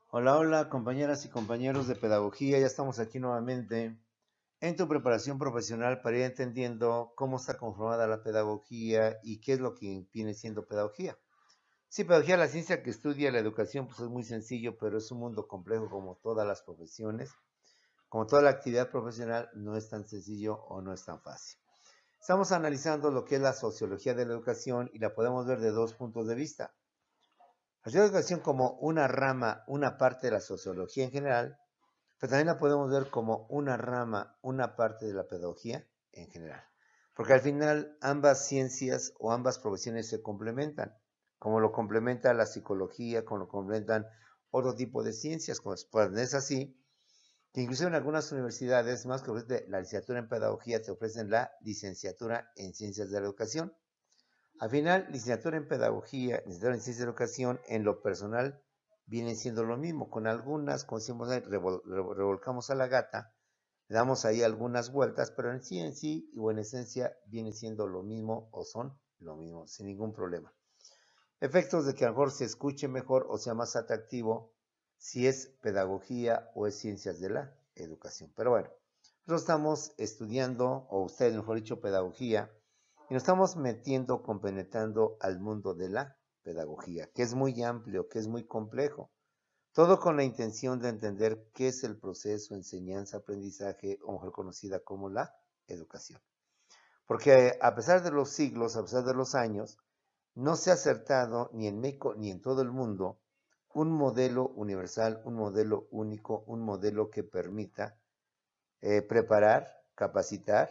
Hola, hola, compañeras y compañeros de pedagogía. Ya estamos aquí nuevamente en tu preparación profesional para ir entendiendo cómo está conformada la pedagogía y qué es lo que viene siendo pedagogía. Sí, pedagogía, la ciencia que estudia la educación, pues es muy sencillo, pero es un mundo complejo como todas las profesiones. Como toda la actividad profesional, no es tan sencillo o no es tan fácil. Estamos analizando lo que es la sociología de la educación y la podemos ver de dos puntos de vista. La educación como una rama, una parte de la sociología en general, pero también la podemos ver como una rama, una parte de la pedagogía en general. Porque al final ambas ciencias o ambas profesiones se complementan, como lo complementa la psicología, como lo complementan otro tipo de ciencias, como es así, que incluso en algunas universidades, más que ofrecen la licenciatura en pedagogía, te ofrecen la licenciatura en ciencias de la educación. Al final, licenciatura en pedagogía, licenciatura en ciencia de educación, en lo personal, vienen siendo lo mismo, con algunas, como decimos, revolcamos a la gata, le damos ahí algunas vueltas, pero en sí, o en esencia, viene siendo lo mismo o son lo mismo, sin ningún problema. Efectos de que a lo mejor se escuche mejor o sea más atractivo si es pedagogía o es ciencias de la educación. Pero bueno, nosotros estamos estudiando, o ustedes mejor dicho, pedagogía, y nos estamos metiendo, compenetrando al mundo de la pedagogía, que es muy amplio, que es muy complejo. Todo con la intención de entender qué es el proceso, enseñanza, aprendizaje, o mejor conocida como la educación. Porque a pesar de los siglos, a pesar de los años, no se ha acertado ni en México ni en todo el mundo un modelo universal, un modelo único, un modelo que permita preparar, capacitar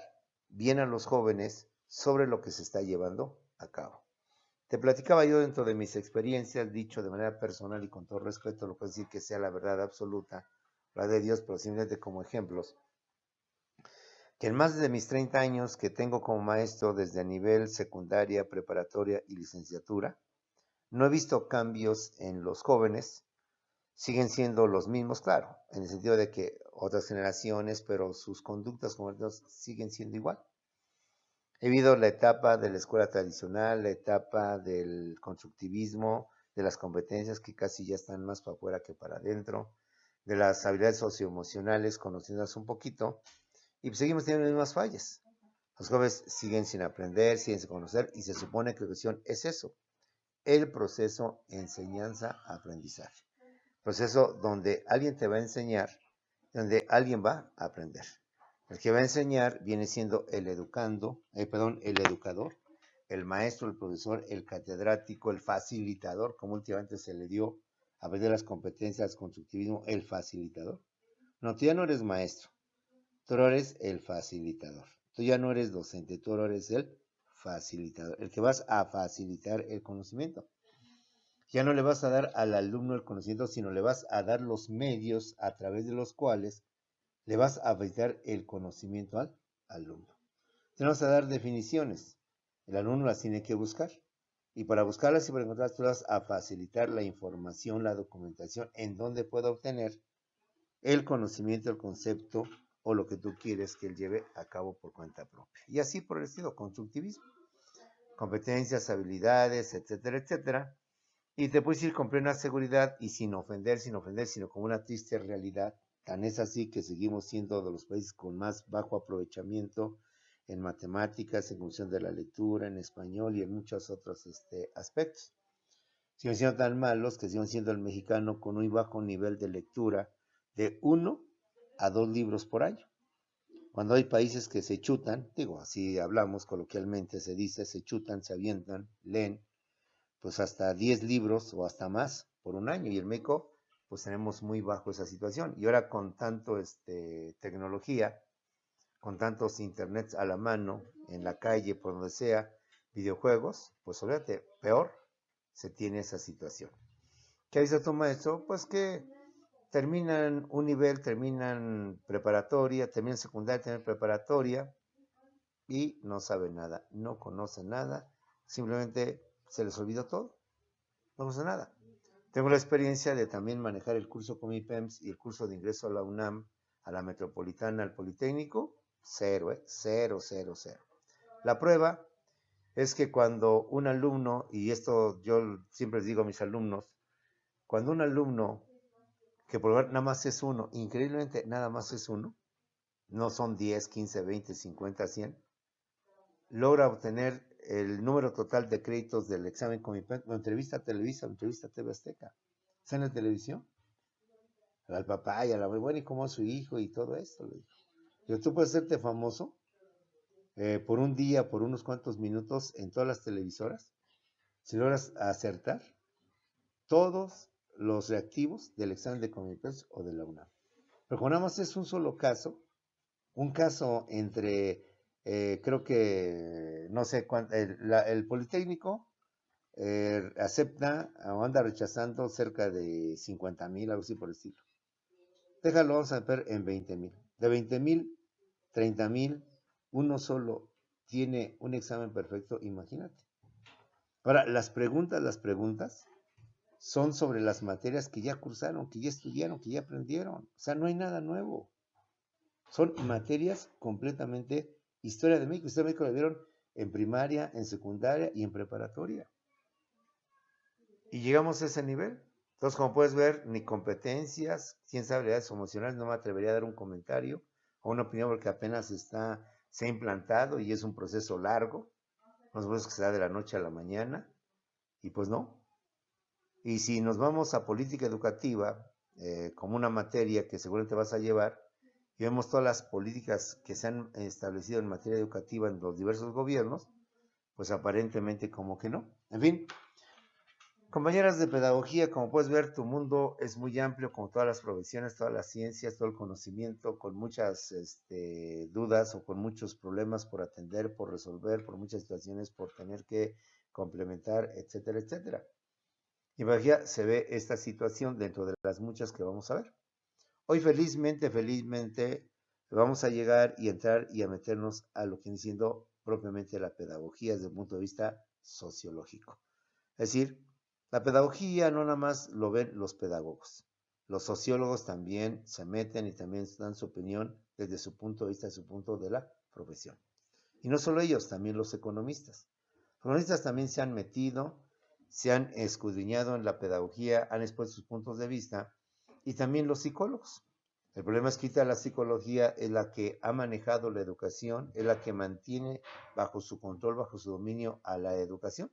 bien a los jóvenes sobre lo que se está llevando a cabo. Te platicaba yo dentro de mis experiencias, dicho de manera personal y con todo respeto, lo puedo decir que sea la verdad absoluta, la de Dios, pero simplemente como ejemplos, que en más de mis 30 años que tengo como maestro desde nivel secundaria, preparatoria y licenciatura, no he visto cambios en los jóvenes, siguen siendo los mismos, claro, en el sentido de que otras generaciones, pero sus conductas como ellos siguen siendo igual. He vivido la etapa de la escuela tradicional, la etapa del constructivismo, de las competencias que casi ya están más para afuera que para adentro, de las habilidades socioemocionales, conociéndolas un poquito, y pues seguimos teniendo las mismas fallas. Los jóvenes siguen sin aprender, siguen sin conocer, y se supone que la educación es eso, el proceso enseñanza-aprendizaje. Proceso donde alguien te va a enseñar, donde alguien va a aprender. El que va a enseñar viene siendo el educando, el educador, el maestro, el profesor, el catedrático, el facilitador, como últimamente se le dio a ver de las competencias constructivismo, el facilitador. No, tú ya no eres maestro, tú eres el facilitador. Tú ya no eres docente, tú eres el facilitador, el que vas a facilitar el conocimiento. Ya no le vas a dar al alumno el conocimiento, sino le vas a dar los medios a través de los cuales le vas a facilitar el conocimiento al alumno. Te vas a dar definiciones. El alumno las tiene que buscar. Y para buscarlas y para encontrarlas, tú vas a facilitar la información, la documentación, en donde pueda obtener el conocimiento, el concepto o lo que tú quieres que él lleve a cabo por cuenta propia. Y así por el estilo, constructivismo. Competencias, habilidades, etcétera, etcétera. Y te puedes ir con plena seguridad y sin ofender, sino como una triste realidad. Tan es así que seguimos siendo de los países con más bajo aprovechamiento en matemáticas, en función de la lectura, en español y en muchos otros aspectos. Siguen siendo tan malos que siguen siendo el mexicano con un bajo nivel de lectura de 1 a 2 libros por año. Cuando hay países que se chutan, digo, así hablamos coloquialmente, se dice, se chutan, se avientan, leen pues hasta 10 libros o hasta más por un año. Y en México, pues tenemos muy bajo esa situación. Y ahora con tanto tecnología, con tantos internets a la mano, en la calle, por donde sea, videojuegos, pues obviamente peor se tiene esa situación. ¿Qué dice tu maestro? Pues que terminan un nivel, terminan preparatoria, terminan secundaria, terminan preparatoria y no saben nada, no conocen nada, simplemente se les olvidó todo, no conocen nada. Tengo la experiencia de también manejar el curso con IPEMS y el curso de ingreso a la UNAM, a la Metropolitana, al Politécnico, cero, cero, cero, cero. La prueba es que cuando un alumno, y esto yo siempre les digo a mis alumnos, cuando un alumno que por lugar nada más es uno, increíblemente nada más es uno, no son 10, 15, 20, 50, 100, logra obtener el número total de créditos del examen Comipex. Lo entrevista a Televisa, lo entrevista a TV Azteca. Está en la televisión. Al papá y a la muy buena, y cómo es su hijo y todo esto. Le digo. Pero tú puedes hacerte famoso por un día, por unos cuantos minutos en todas las televisoras, si logras acertar todos los reactivos del examen de Comipex o de la UNAM. Pero como nada más es un solo caso, un caso entre, creo que, no sé cuánto, el Politécnico acepta o anda rechazando cerca de 50,000, algo así por el estilo. Déjalo, vamos a ver en 20,000. De 20,000, 30,000, uno solo tiene un examen perfecto, imagínate. Ahora, las preguntas son sobre las materias que ya cursaron, que ya estudiaron, que ya aprendieron. O sea, no hay nada nuevo. Son materias completamente historia de México. Historia de México la vieron en primaria, en secundaria y en preparatoria. Y llegamos a ese nivel. Entonces, como puedes ver, ni competencias, quién sabe, habilidades emocionales, no me atrevería a dar un comentario o una opinión porque apenas se ha implantado y es un proceso largo. No es que se da de la noche a la mañana. Y pues no. Y si nos vamos a política educativa, como una materia que seguramente vas a llevar, y vemos todas las políticas que se han establecido en materia educativa en los diversos gobiernos, pues aparentemente como que no. En fin, compañeras de pedagogía, como puedes ver, tu mundo es muy amplio, como todas las profesiones, todas las ciencias, todo el conocimiento, con muchas dudas o con muchos problemas por atender, por resolver, por muchas situaciones, por tener que complementar, etcétera, etcétera. Y en pedagogía se ve esta situación dentro de las muchas que vamos a ver. Hoy felizmente, vamos a llegar y entrar y a meternos a lo que viene siendo propiamente la pedagogía desde el punto de vista sociológico. Es decir, la pedagogía no nada más lo ven los pedagogos. Los sociólogos también se meten y también dan su opinión desde su punto de vista, desde su punto de la profesión. Y no solo ellos, también los economistas. Los economistas también se han metido, se han escudriñado en la pedagogía, han expuesto sus puntos de vista, y también los psicólogos. El problema es que la psicología es la que ha manejado la educación, es la que mantiene bajo su control, bajo su dominio a la educación.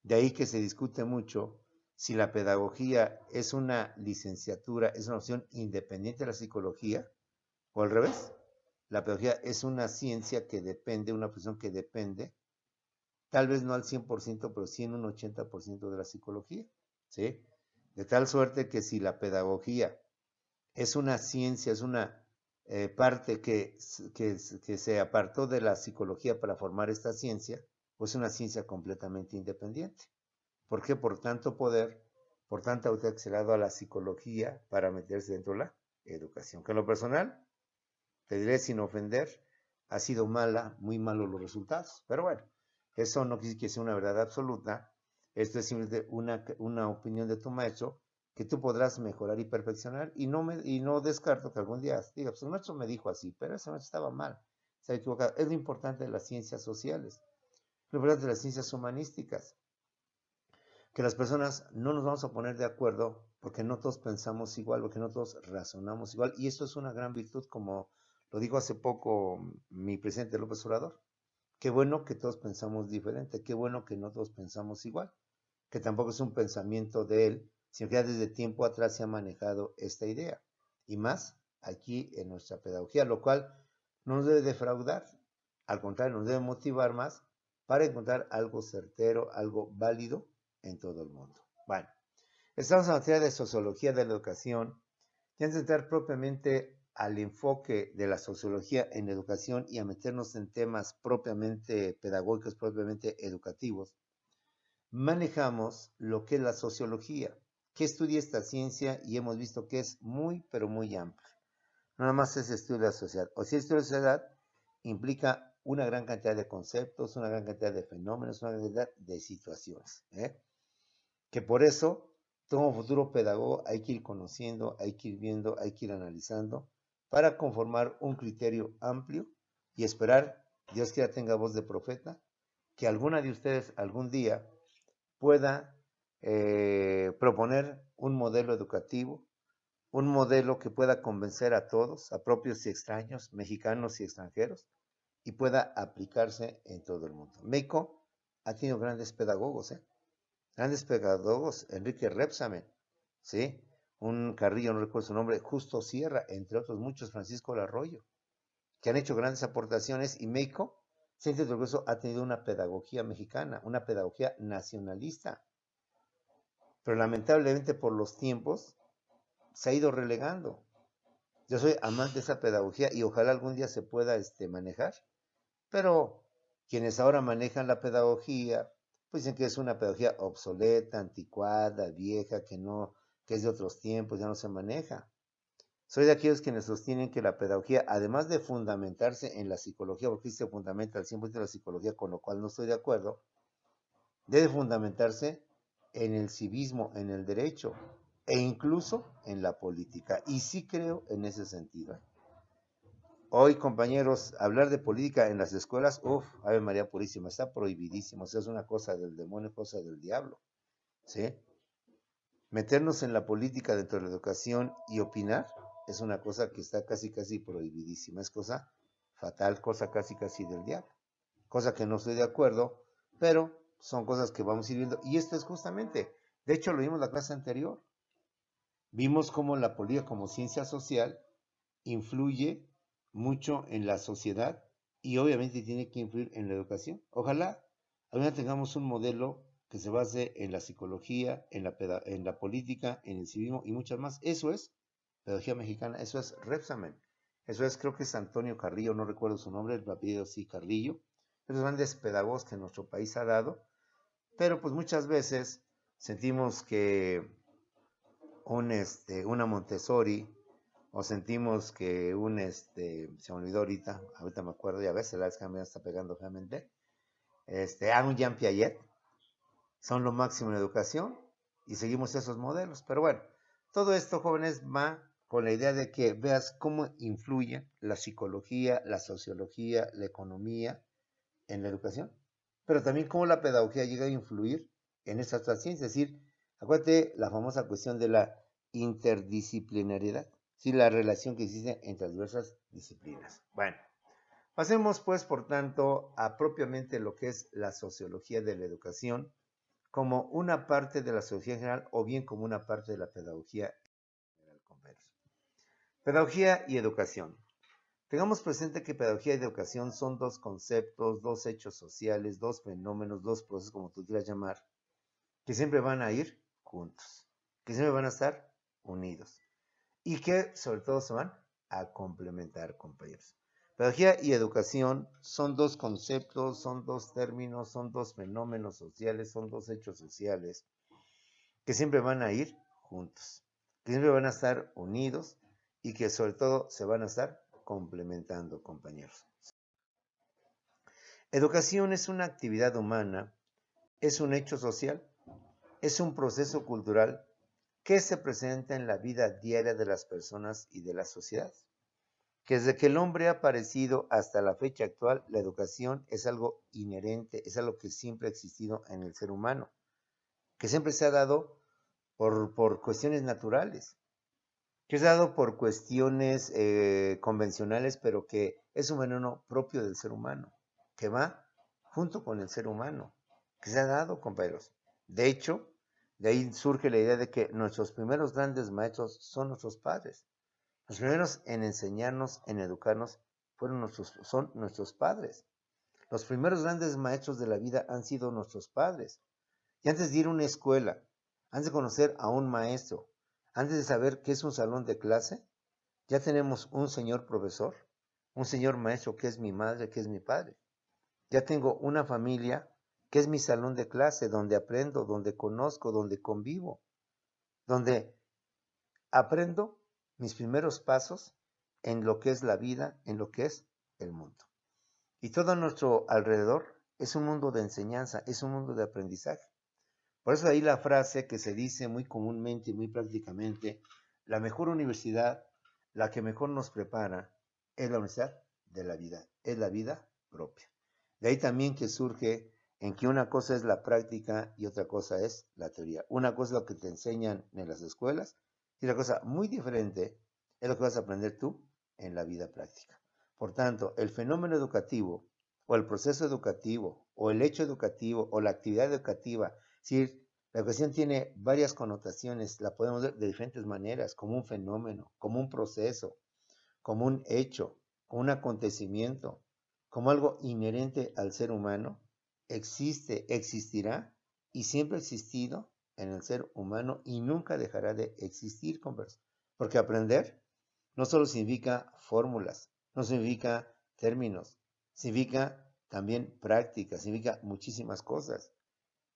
De ahí que se discute mucho si la pedagogía es una licenciatura, es una opción independiente de la psicología, o al revés. La pedagogía es una ciencia que depende, una profesión que depende, tal vez no al 100%, pero sí en un 80% de la psicología, ¿sí? De tal suerte que si la pedagogía es una ciencia, es una parte que se apartó de la psicología para formar esta ciencia, pues es una ciencia completamente independiente. ¿Por qué? Por tanto poder, por tanta autoridad que se le ha dado a la psicología para meterse dentro de la educación. Que en lo personal, te diré sin ofender, ha sido mala, muy malos los resultados. Pero bueno, eso no quiere decir que sea una verdad absoluta. Esto es simplemente una opinión de tu maestro que tú podrás mejorar y perfeccionar. Y no descarto que algún día diga, pues el maestro me dijo así, pero ese maestro estaba mal, se ha equivocado. Es lo importante de las ciencias sociales, lo importante de las ciencias humanísticas, que las personas no nos vamos a poner de acuerdo porque no todos pensamos igual, porque no todos razonamos igual. Y esto es una gran virtud, como lo dijo hace poco mi presidente López Obrador. Qué bueno que todos pensamos diferente, qué bueno que no todos pensamos igual, que tampoco es un pensamiento de él, sino que ya desde tiempo atrás se ha manejado esta idea. Y más aquí en nuestra pedagogía, lo cual no nos debe defraudar, al contrario, nos debe motivar más para encontrar algo certero, algo válido en todo el mundo. Bueno, estamos en materia de sociología de la educación. Y antes de entrar propiamente al enfoque de la sociología en educación y a meternos en temas propiamente pedagógicos, propiamente educativos, manejamos lo que es la sociología, que estudia esta ciencia y hemos visto que es muy, pero muy amplia. No nada más es estudio de la sociedad. O si estudio de la sociedad implica una gran cantidad de conceptos, una gran cantidad de fenómenos, una gran cantidad de situaciones. Que por eso, como futuro pedagogo, hay que ir conociendo, hay que ir viendo, hay que ir analizando para conformar un criterio amplio y esperar, Dios quiera tenga voz de profeta, que alguna de ustedes algún día pueda proponer un modelo educativo, un modelo que pueda convencer a todos, a propios y extraños, mexicanos y extranjeros, y pueda aplicarse en todo el mundo. México ha tenido grandes pedagogos, grandes pedagogos, Enrique Repsamen, ¿sí? Un Carrillo, no recuerdo su nombre, Justo Sierra, entre otros muchos, Francisco Larroyo, que han hecho grandes aportaciones, y México, Centro de Progreso, ha tenido una pedagogía mexicana, una pedagogía nacionalista, pero lamentablemente por los tiempos se ha ido relegando. Yo soy amante de esa pedagogía y ojalá algún día se pueda manejar, pero quienes ahora manejan la pedagogía, pues dicen que es una pedagogía obsoleta, anticuada, vieja, que es de otros tiempos, ya no se maneja. Soy de aquellos quienes sostienen que la pedagogía, además de fundamentarse en la psicología, porque se fundamenta al 100% en la psicología, con lo cual no estoy de acuerdo, debe fundamentarse en el civismo, en el derecho e incluso en la política. Y sí creo en ese sentido. Hoy, compañeros, hablar de política en las escuelas, Ave María Purísima, está prohibidísimo. O sea, es una cosa del demonio, cosa del diablo. ¿Sí? Meternos en la política dentro de la educación y opinar es una cosa que está casi, casi prohibidísima. Es cosa fatal, cosa casi, casi del diablo. Cosa que no estoy de acuerdo, pero son cosas que vamos a ir viendo. Y esto es justamente, de hecho lo vimos en la clase anterior. Vimos cómo la política como ciencia social influye mucho en la sociedad y obviamente tiene que influir en la educación. Ojalá ahora tengamos un modelo que se base en la psicología, en la política, en el civismo y muchas más. Eso es pedagogía mexicana, eso es Repsamen, eso es, creo que es Antonio Carrillo, no recuerdo su nombre, el apellido sí, Carrillo. Los grandes pedagogos que nuestro país ha dado, pero pues muchas veces sentimos que una Montessori, o sentimos que se me olvidó ahorita me acuerdo, y a veces la vez que me está pegando realmente, un Jean Piaget, son lo máximo en educación, y seguimos esos modelos. Pero bueno, todo esto, jóvenes, va con la idea de que veas cómo influye la psicología, la sociología, la economía en la educación, pero también cómo la pedagogía llega a influir en estas otras ciencias. Es decir, acuérdate la famosa cuestión de la interdisciplinariedad, ¿sí? La relación que existe entre las diversas disciplinas. Bueno, pasemos pues, por tanto, a propiamente lo que es la sociología de la educación, como una parte de la sociología en general o bien como una parte de la pedagogía en general. Pedagogía y educación. Tengamos presente que pedagogía y educación son dos conceptos, dos hechos sociales, dos fenómenos, dos procesos, como tú quieras llamar, que siempre van a ir juntos, que siempre van a estar unidos y que sobre todo se van a complementar, compañeros. Pedagogía y educación son dos conceptos, son dos términos, son dos fenómenos sociales, son dos hechos sociales que siempre van a ir juntos, que siempre van a estar unidos y que sobre todo se van a estar complementando, compañeros. Educación es una actividad humana, es un hecho social, es un proceso cultural que se presenta en la vida diaria de las personas y de la sociedad. Que desde que el hombre ha aparecido hasta la fecha actual, la educación es algo inherente, es algo que siempre ha existido en el ser humano, que siempre se ha dado por cuestiones naturales, que se ha dado por cuestiones convencionales, pero que es un fenómeno propio del ser humano, que va junto con el ser humano, que se ha dado, compañeros. De hecho, de ahí surge la idea de que nuestros primeros grandes maestros son nuestros padres. Los primeros en enseñarnos, en educarnos, son nuestros padres. Los primeros grandes maestros de la vida han sido nuestros padres. Y antes de ir a una escuela, antes de conocer a un maestro, antes de saber qué es un salón de clase, ya tenemos un señor profesor, un señor maestro que es mi madre, que es mi padre. Ya tengo una familia que es mi salón de clase, donde aprendo, donde conozco, donde convivo, donde aprendo mis primeros pasos en lo que es la vida, en lo que es el mundo. Y todo a nuestro alrededor es un mundo de enseñanza, es un mundo de aprendizaje. Por eso ahí la frase que se dice muy comúnmente y muy prácticamente, la mejor universidad, la que mejor nos prepara, es la universidad de la vida, es la vida propia. De ahí también que surge en que una cosa es la práctica y otra cosa es la teoría. Una cosa es lo que te enseñan en las escuelas Y la cosa muy diferente es lo que vas a aprender tú en la vida práctica. Por tanto, el fenómeno educativo o el proceso educativo o el hecho educativo o la actividad educativa, es decir, la educación tiene varias connotaciones, la podemos ver de diferentes maneras, como un fenómeno, como un proceso, como un hecho, como un acontecimiento, como algo inherente al ser humano, existe, existirá y siempre ha existido en el ser humano y nunca dejará de existir, converso. Porque aprender no solo significa fórmulas, no significa términos, significa también práctica, significa muchísimas cosas.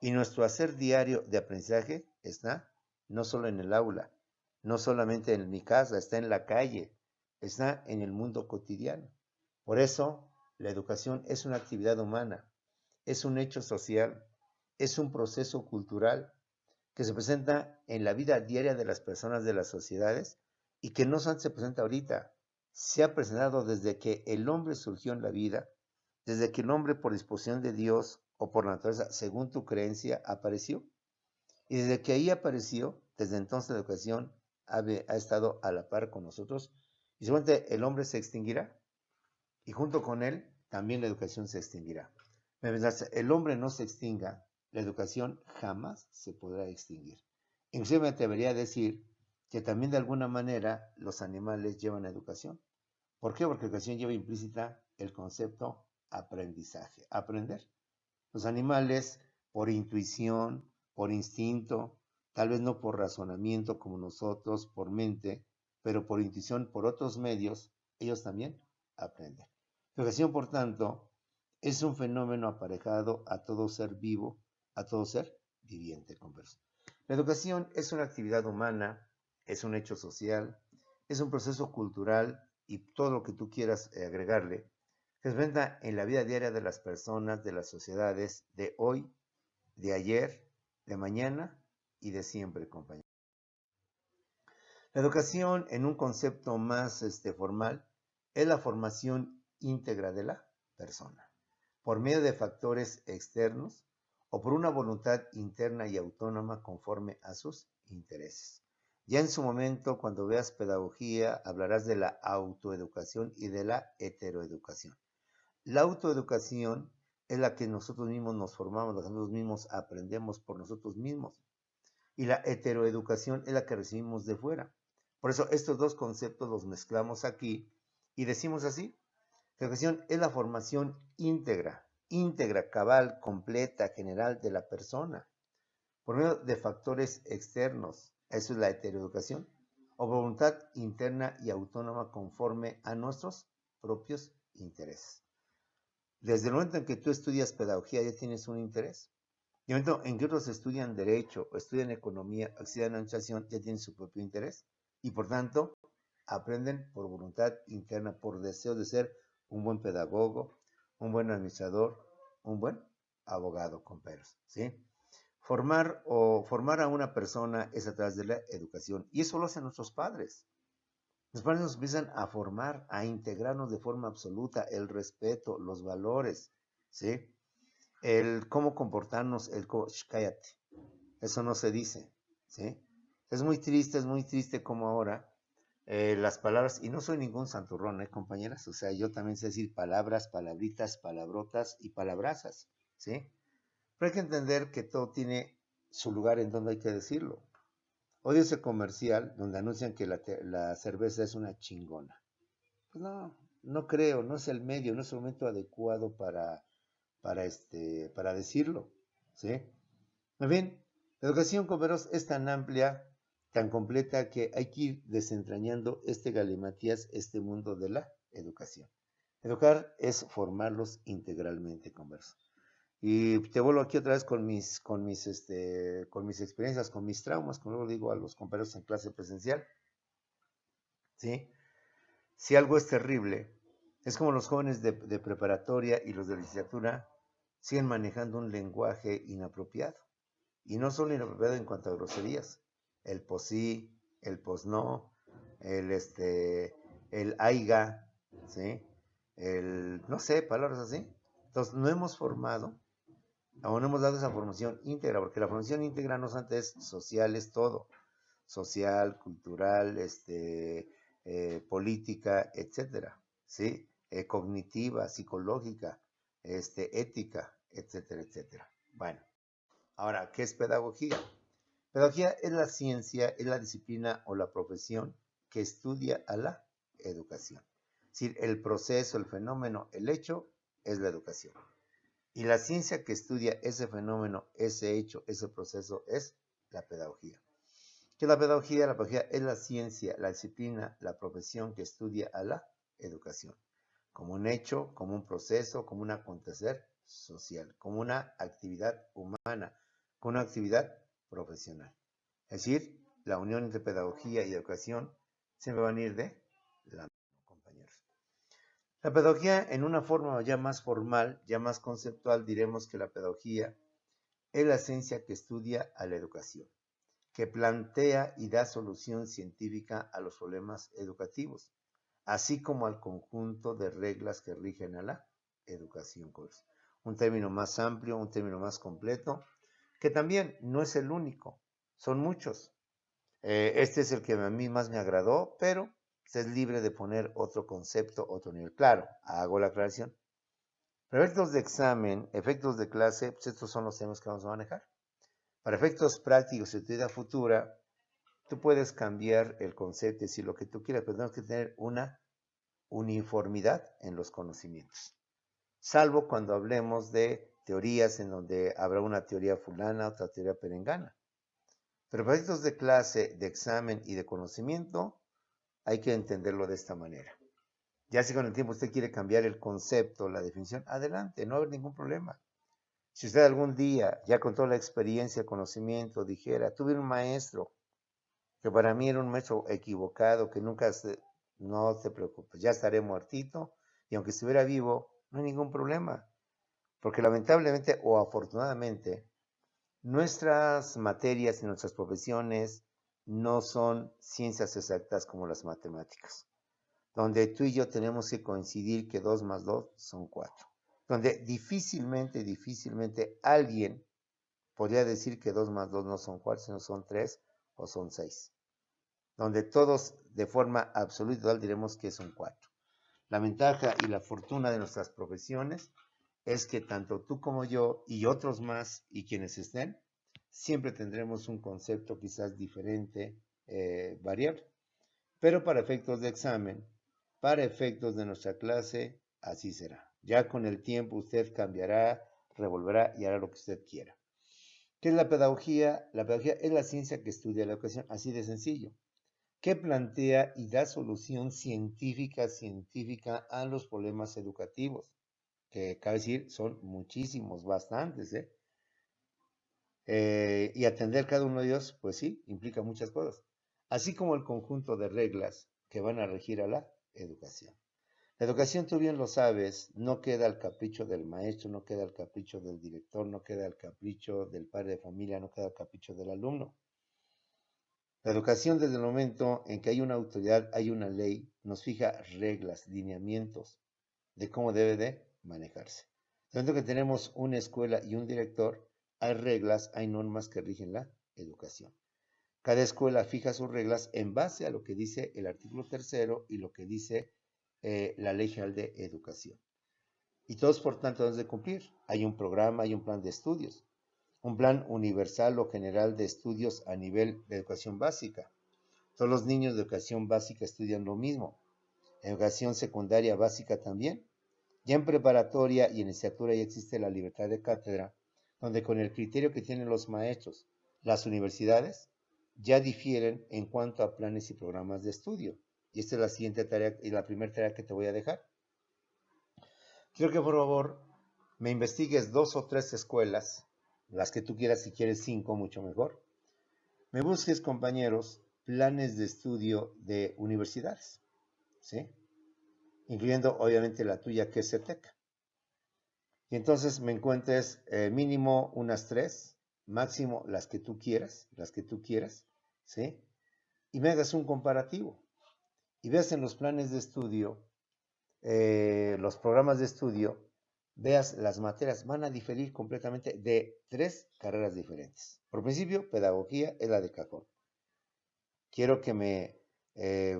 Y nuestro hacer diario de aprendizaje está no solo en el aula, no solamente en mi casa, está en la calle, está en el mundo cotidiano. Por eso, la educación es una actividad humana, es un hecho social, es un proceso cultural que se presenta en la vida diaria de las personas de las sociedades y que no solamente se presenta ahorita, se ha presentado desde que el hombre surgió en la vida, desde que el hombre por disposición de Dios o por naturaleza, según tu creencia, apareció. Y desde que ahí apareció, desde entonces la educación ha estado a la par con nosotros y seguramente el hombre se extinguirá y junto con él también la educación se extinguirá. Mientras el hombre no se extinga, la educación jamás se podrá extinguir. Inclusive me atrevería a decir que también de alguna manera los animales llevan educación. ¿Por qué? Porque la educación lleva implícita el concepto aprendizaje, aprender. Los animales, por intuición, por instinto, tal vez no por razonamiento como nosotros, por mente, pero por intuición, por otros medios, ellos también aprenden. La educación, por tanto, es un fenómeno aparejado a todo ser vivo, a todo ser viviente, converso. La educación es una actividad humana, es un hecho social, es un proceso cultural y todo lo que tú quieras agregarle, que se presenta en la vida diaria de las personas, de las sociedades, de hoy, de ayer, de mañana y de siempre, compañeros. La educación, en un concepto más formal, es la formación íntegra de la persona, por medio de factores externos o por una voluntad interna y autónoma conforme a sus intereses. Ya en su momento, cuando veas pedagogía, hablarás de la autoeducación y de la heteroeducación. La autoeducación es la que nosotros mismos nos formamos, la que nosotros mismos aprendemos por nosotros mismos. Y la heteroeducación es la que recibimos de fuera. Por eso estos dos conceptos los mezclamos aquí y decimos así: la educación es la formación íntegra, cabal, completa, general de la persona, por medio de factores externos, eso es la heteroeducación, o voluntad interna y autónoma conforme a nuestros propios intereses. Desde el momento en que tú estudias pedagogía ya tienes un interés. Y el momento en que otros estudian derecho, o estudian economía, o estudian administración, ya tienen su propio interés. Y por tanto, aprenden por voluntad interna, por deseo de ser un buen pedagogo, un buen administrador, un buen abogado, compañeros, ¿sí? Formar a una persona es a través de la educación. Y eso lo hacen nuestros padres. Los padres nos empiezan a formar, a integrarnos de forma absoluta, el respeto, los valores, ¿sí? El cómo comportarnos, cállate. Eso no se dice, ¿sí? Es muy triste como ahora las palabras, y no soy ningún santurrón, compañeras, o sea, yo también sé decir palabras, palabritas, palabrotas y palabrazas, ¿sí? Pero hay que entender que todo tiene su lugar en donde hay que decirlo. Odio ese comercial donde anuncian que la cerveza es una chingona. Pues no, no creo, no es el medio, no es el momento adecuado para decirlo, ¿sí? En fin, la educación, compañeros, es tan amplia, tan completa, que hay que ir desentrañando este galimatías, este mundo de la educación. Educar es formarlos integralmente, compañeros. Y te vuelvo aquí otra vez con mis experiencias, con mis traumas, como luego digo a los compañeros en clase presencial, ¿sí? Si algo es terrible, es como los jóvenes de preparatoria y los de licenciatura siguen manejando un lenguaje inapropiado. Y no solo inapropiado en cuanto a groserías, el posí, el posno, el aiga, ¿sí? No sé, palabras así. Entonces, no hemos formado, aún no hemos dado esa formación íntegra, porque la formación íntegra no solamente es social, es todo. social, cultural, política, etcétera, ¿sí? Cognitiva, psicológica, ética, etcétera, etcétera. Bueno, ahora, ¿qué es pedagogía? Pedagogía es la ciencia, es la disciplina o la profesión que estudia a la educación. Es decir, el proceso, el fenómeno, el hecho es la educación. Y la ciencia que estudia ese fenómeno, ese hecho, ese proceso es la pedagogía. ¿Qué es la pedagogía? La pedagogía es la ciencia, la disciplina, la profesión que estudia a la educación. Como un hecho, como un proceso, como un acontecer social, como una actividad humana, como una actividad profesional. Es decir, la unión entre pedagogía y educación siempre van a ir de la mano, compañeros. La pedagogía, en una forma ya más formal, ya más conceptual, diremos que la pedagogía es la ciencia que estudia a la educación, que plantea y da solución científica a los problemas educativos, así como al conjunto de reglas que rigen a la educación. Un término más amplio, un término más completo, que también no es el único, son muchos. Este es el que a mí más me agradó, pero es libre de poner otro concepto, otro nivel. Claro, hago la aclaración. Para efectos de examen, efectos de clase, pues estos son los temas que vamos a manejar. Para efectos prácticos y utilidad futura, tú puedes cambiar el concepto, decir lo que tú quieras, pero tenemos que tener una uniformidad en los conocimientos. Salvo cuando hablemos de teorías en donde habrá una teoría fulana, otra teoría perengana. Pero para efectos de clase, de examen y de conocimiento, hay que entenderlo de esta manera. Ya si con el tiempo usted quiere cambiar el concepto, la definición, adelante, no hay ningún problema. Si usted algún día, ya con toda la experiencia, conocimiento, dijera, tuve un maestro que para mí era un maestro equivocado, que nunca no te preocupes, ya estaré muertito, y aunque estuviera vivo, no hay ningún problema. Porque lamentablemente o afortunadamente, nuestras materias y nuestras profesiones no son ciencias exactas como las matemáticas, donde tú y yo tenemos que coincidir que 2 más 2 son 4, donde difícilmente alguien podría decir que 2 más 2 no son 4, sino son 3 o son 6, donde todos de forma absoluta diremos que son 4. La ventaja y la fortuna de nuestras profesiones es que tanto tú como yo y otros más y quienes estén, siempre tendremos un concepto quizás diferente, variable. Pero para efectos de examen, para efectos de nuestra clase, así será. Ya con el tiempo usted cambiará, revolverá y hará lo que usted quiera. ¿Qué es la pedagogía? La pedagogía es la ciencia que estudia la educación, así de sencillo, que plantea y da solución científica a los problemas educativos, que cabe decir son muchísimos, bastantes, y atender cada uno de ellos, pues sí, implica muchas cosas, así como el conjunto de reglas que van a regir a la educación. La educación, tú bien lo sabes, no queda al capricho del maestro, no queda al capricho del director, no queda al capricho del padre de familia, no queda al capricho del alumno. La educación, desde el momento en que hay una autoridad, hay una ley, nos fija reglas, lineamientos de cómo debe de manejarse. Tanto que tenemos una escuela y un director, hay reglas, hay normas que rigen la educación. Cada escuela fija sus reglas en base a lo que dice el artículo 3º y lo que dice la Ley General de Educación. Y todos, por tanto, deben de cumplir. Hay un programa, hay un plan de estudios, un plan universal o general de estudios a nivel de educación básica. Todos los niños de educación básica estudian lo mismo. Educación secundaria básica también. Ya en preparatoria y en licenciatura ya existe la libertad de cátedra, donde con el criterio que tienen los maestros, las universidades ya difieren en cuanto a planes y programas de estudio. Y esta es la siguiente tarea y la primera tarea que te voy a dejar. Quiero que por favor me investigues 2 o 3 escuelas, las que tú quieras, si quieres 5, mucho mejor. Me busques, compañeros, planes de estudio de universidades, ¿sí? Incluyendo obviamente la tuya, que es CETEC. Y entonces me encuentres mínimo unas 3, máximo las que tú quieras, ¿sí? Y me hagas un comparativo. Y veas en los planes de estudio, los programas de estudio, veas las materias, van a diferir completamente de 3 carreras diferentes. Por principio, pedagogía es la de cajón. quiero que me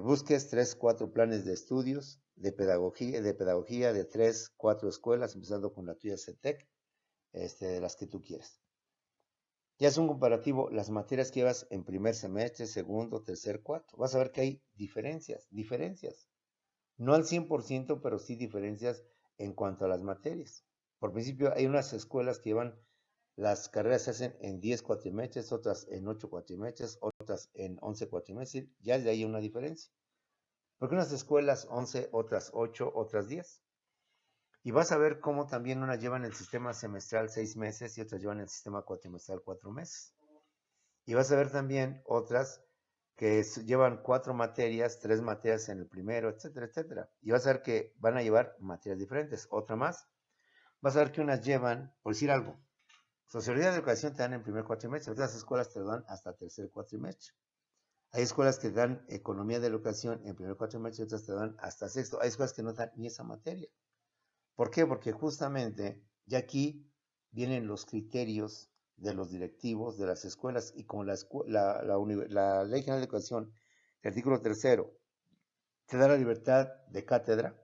busques 3, 4 planes de estudios de pedagogía de 3, 4 escuelas, empezando con la tuya CETEC, de las que tú quieras. Ya es un comparativo, las materias que llevas en primer semestre, segundo, tercer, cuarto. Vas a ver que hay diferencias. No al 100%, pero sí diferencias en cuanto a las materias. Por principio, hay unas escuelas que llevan, las carreras se hacen en 10 cuatrimestres, otras en 8 cuatrimestres, otras en 11 cuatrimestres. Ya de ahí hay una diferencia. Porque unas escuelas 11, otras 8, otras 10. Y vas a ver cómo también unas llevan el sistema semestral 6 meses y otras llevan el sistema cuatrimestral 4 meses. Y vas a ver también otras que llevan 4 materias, 3 materias en el primero, etcétera, etcétera. Y vas a ver que van a llevar materias diferentes. Otra más, vas a ver que unas llevan, por decir algo, Sociología de Educación te dan en primer cuatrimestre, otras escuelas te lo dan hasta tercer cuatrimestre. Hay escuelas que dan Economía de la Educación en primer cuatrimestre y otras te dan hasta sexto. Hay escuelas que no dan ni esa materia. ¿Por qué? Porque justamente ya aquí vienen los criterios de los directivos de las escuelas y como la Ley General de Educación, el artículo 3, te da la libertad de cátedra,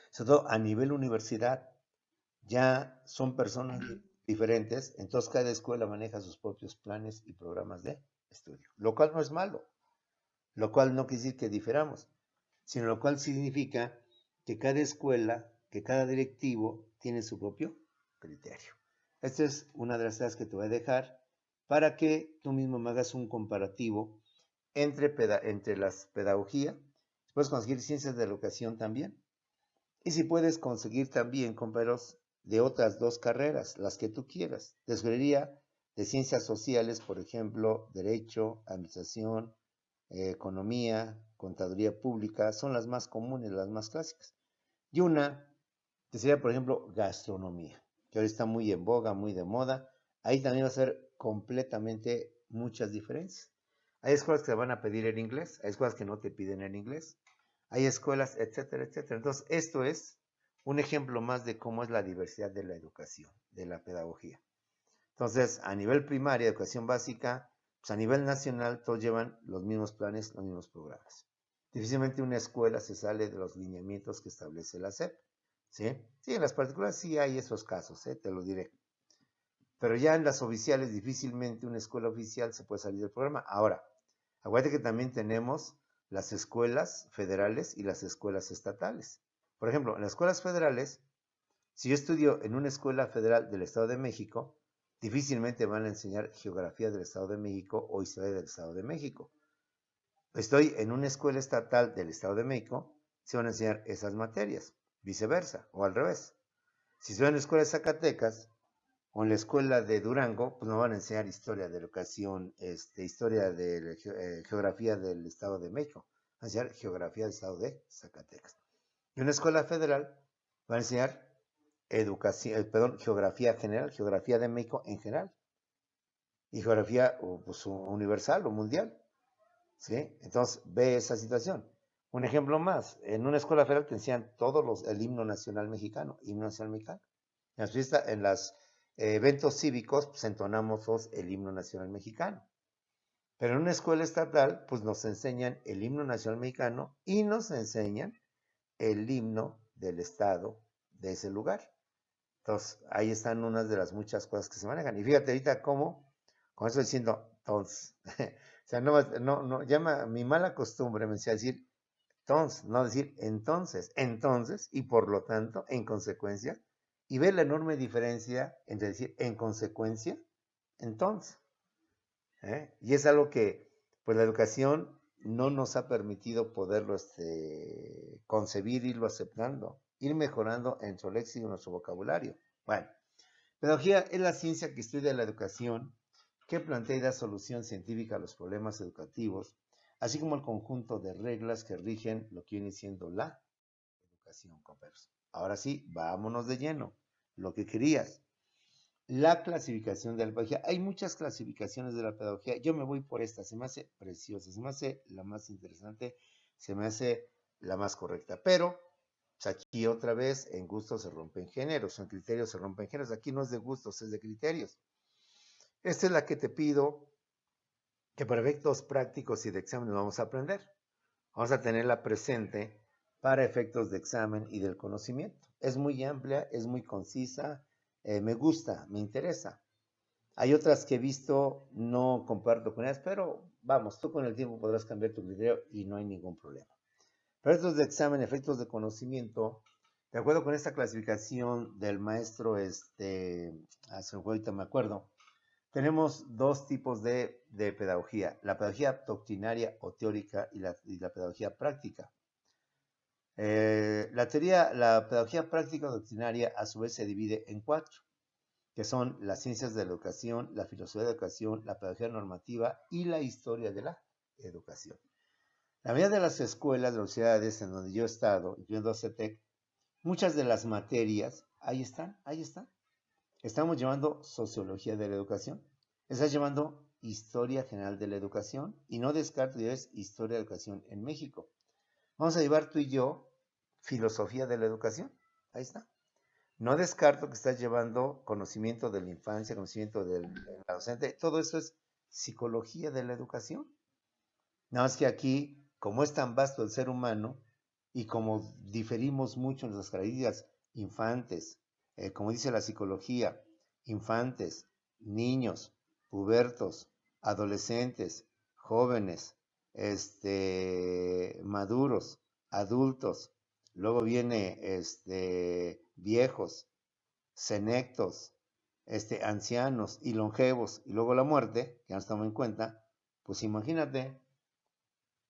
sobre todo a nivel universidad, ya son personas diferentes, entonces cada escuela maneja sus propios planes y programas de estudio, lo cual no es malo, lo cual no quiere decir que diferamos, sino lo cual significa que cada escuela, que cada directivo tiene su propio criterio. Esta es una de las tareas que te voy a dejar para que tú mismo me hagas un comparativo entre las pedagogía, puedes conseguir ciencias de la educación también, y si puedes conseguir también compañeros de otras 2 carreras, las que tú quieras, de escuelería de ciencias sociales, por ejemplo, derecho, administración, economía, contaduría pública, son las más comunes, las más clásicas. Y una que sería, por ejemplo, gastronomía, que ahora está muy en boga, muy de moda. Ahí también va a ser completamente muchas diferencias. Hay escuelas que te van a pedir el inglés, hay escuelas que no te piden el inglés, hay escuelas, etcétera, etcétera. Entonces, esto es un ejemplo más de cómo es la diversidad de la educación, de la pedagogía. Entonces, a nivel primaria, educación básica, pues a nivel nacional, todos llevan los mismos planes, los mismos programas. Difícilmente una escuela se sale de los lineamientos que establece la SEP. ¿Sí? Sí, en las particulares sí hay esos casos, te lo diré. Pero ya en las oficiales, difícilmente una escuela oficial se puede salir del programa. Ahora, acuérdate que también tenemos las escuelas federales y las escuelas estatales. Por ejemplo, en las escuelas federales, si yo estudio en una escuela federal del Estado de México, difícilmente van a enseñar geografía del Estado de México o historia del Estado de México. Estoy en una escuela estatal del Estado de México, se van a enseñar esas materias, viceversa, o al revés. Si estoy en la escuela de Zacatecas o en la escuela de Durango, pues me van a enseñar historia de educación, historia de geografía del Estado de México, van a enseñar geografía del Estado de Zacatecas. Y una escuela federal van a enseñar geografía general, geografía de México en general, y geografía pues, universal o mundial. ¿Sí? Entonces, ve esa situación. Un ejemplo más, en una escuela federal te enseñan el himno nacional mexicano, En los eventos cívicos, pues entonamos el himno nacional mexicano. Pero en una escuela estatal, pues nos enseñan el himno nacional mexicano y nos enseñan el himno del estado de ese lugar. Entonces, ahí están unas de las muchas cosas que se manejan. Y fíjate ahorita cómo, con eso diciendo, entonces, o sea, llama mi mala costumbre, me decía decir, entonces, no decir entonces, y por lo tanto, en consecuencia, y ve la enorme diferencia entre decir en consecuencia, entonces. Y es algo que, pues la educación no nos ha permitido poderlo concebir, irlo aceptando, ir mejorando en nuestro léxico y nuestro vocabulario. Bueno, pedagogía es la ciencia que estudia la educación, que plantea y da solución científica a los problemas educativos, así como el conjunto de reglas que rigen lo que viene siendo la educación, compañeros. Ahora sí, vámonos de lleno. Lo que querías. La clasificación de la pedagogía. Hay muchas clasificaciones de la pedagogía. Yo me voy por esta. Se me hace preciosa. Se me hace la más interesante. Se me hace la más correcta. Pero pues aquí otra vez en gustos se rompen géneros. En criterios se rompen géneros. Aquí no es de gustos, es de criterios. Esta es la que te pido que para efectos prácticos y de examen vamos a aprender. Vamos a tenerla presente para efectos de examen y del conocimiento. Es muy amplia, es muy concisa, me gusta, me interesa. Hay otras que he visto, no comparto con ellas, pero vamos, tú con el tiempo podrás cambiar tu criterio y no hay ningún problema. Para efectos de examen, efectos de conocimiento, de acuerdo con esta clasificación del maestro, hace un ahorita me acuerdo, tenemos dos tipos de pedagogía, la pedagogía doctrinaria o teórica y la pedagogía práctica. La pedagogía práctica o doctrinaria a su vez se divide en cuatro, que son las ciencias de la educación, la filosofía de la educación, la pedagogía normativa y la historia de la educación. La mayoría de las escuelas, de las universidades en donde yo he estado, incluyendo CETEC, muchas de las materias, ahí están, ahí están. Estamos llevando sociología de la educación, estás llevando historia general de la educación y no descarto ya es historia de la educación en México. Vamos a llevar tú y yo filosofía de la educación, ahí está. No descarto que estás llevando conocimiento de la infancia, conocimiento de la docente, todo eso es psicología de la educación. Nada más que aquí, como es tan vasto el ser humano y como diferimos mucho en las características infantes, como dice la psicología, infantes, niños, pubertos, adolescentes, jóvenes, maduros, adultos, luego viene viejos, senectos, ancianos y longevos, y luego la muerte, que no estamos en cuenta, pues imagínate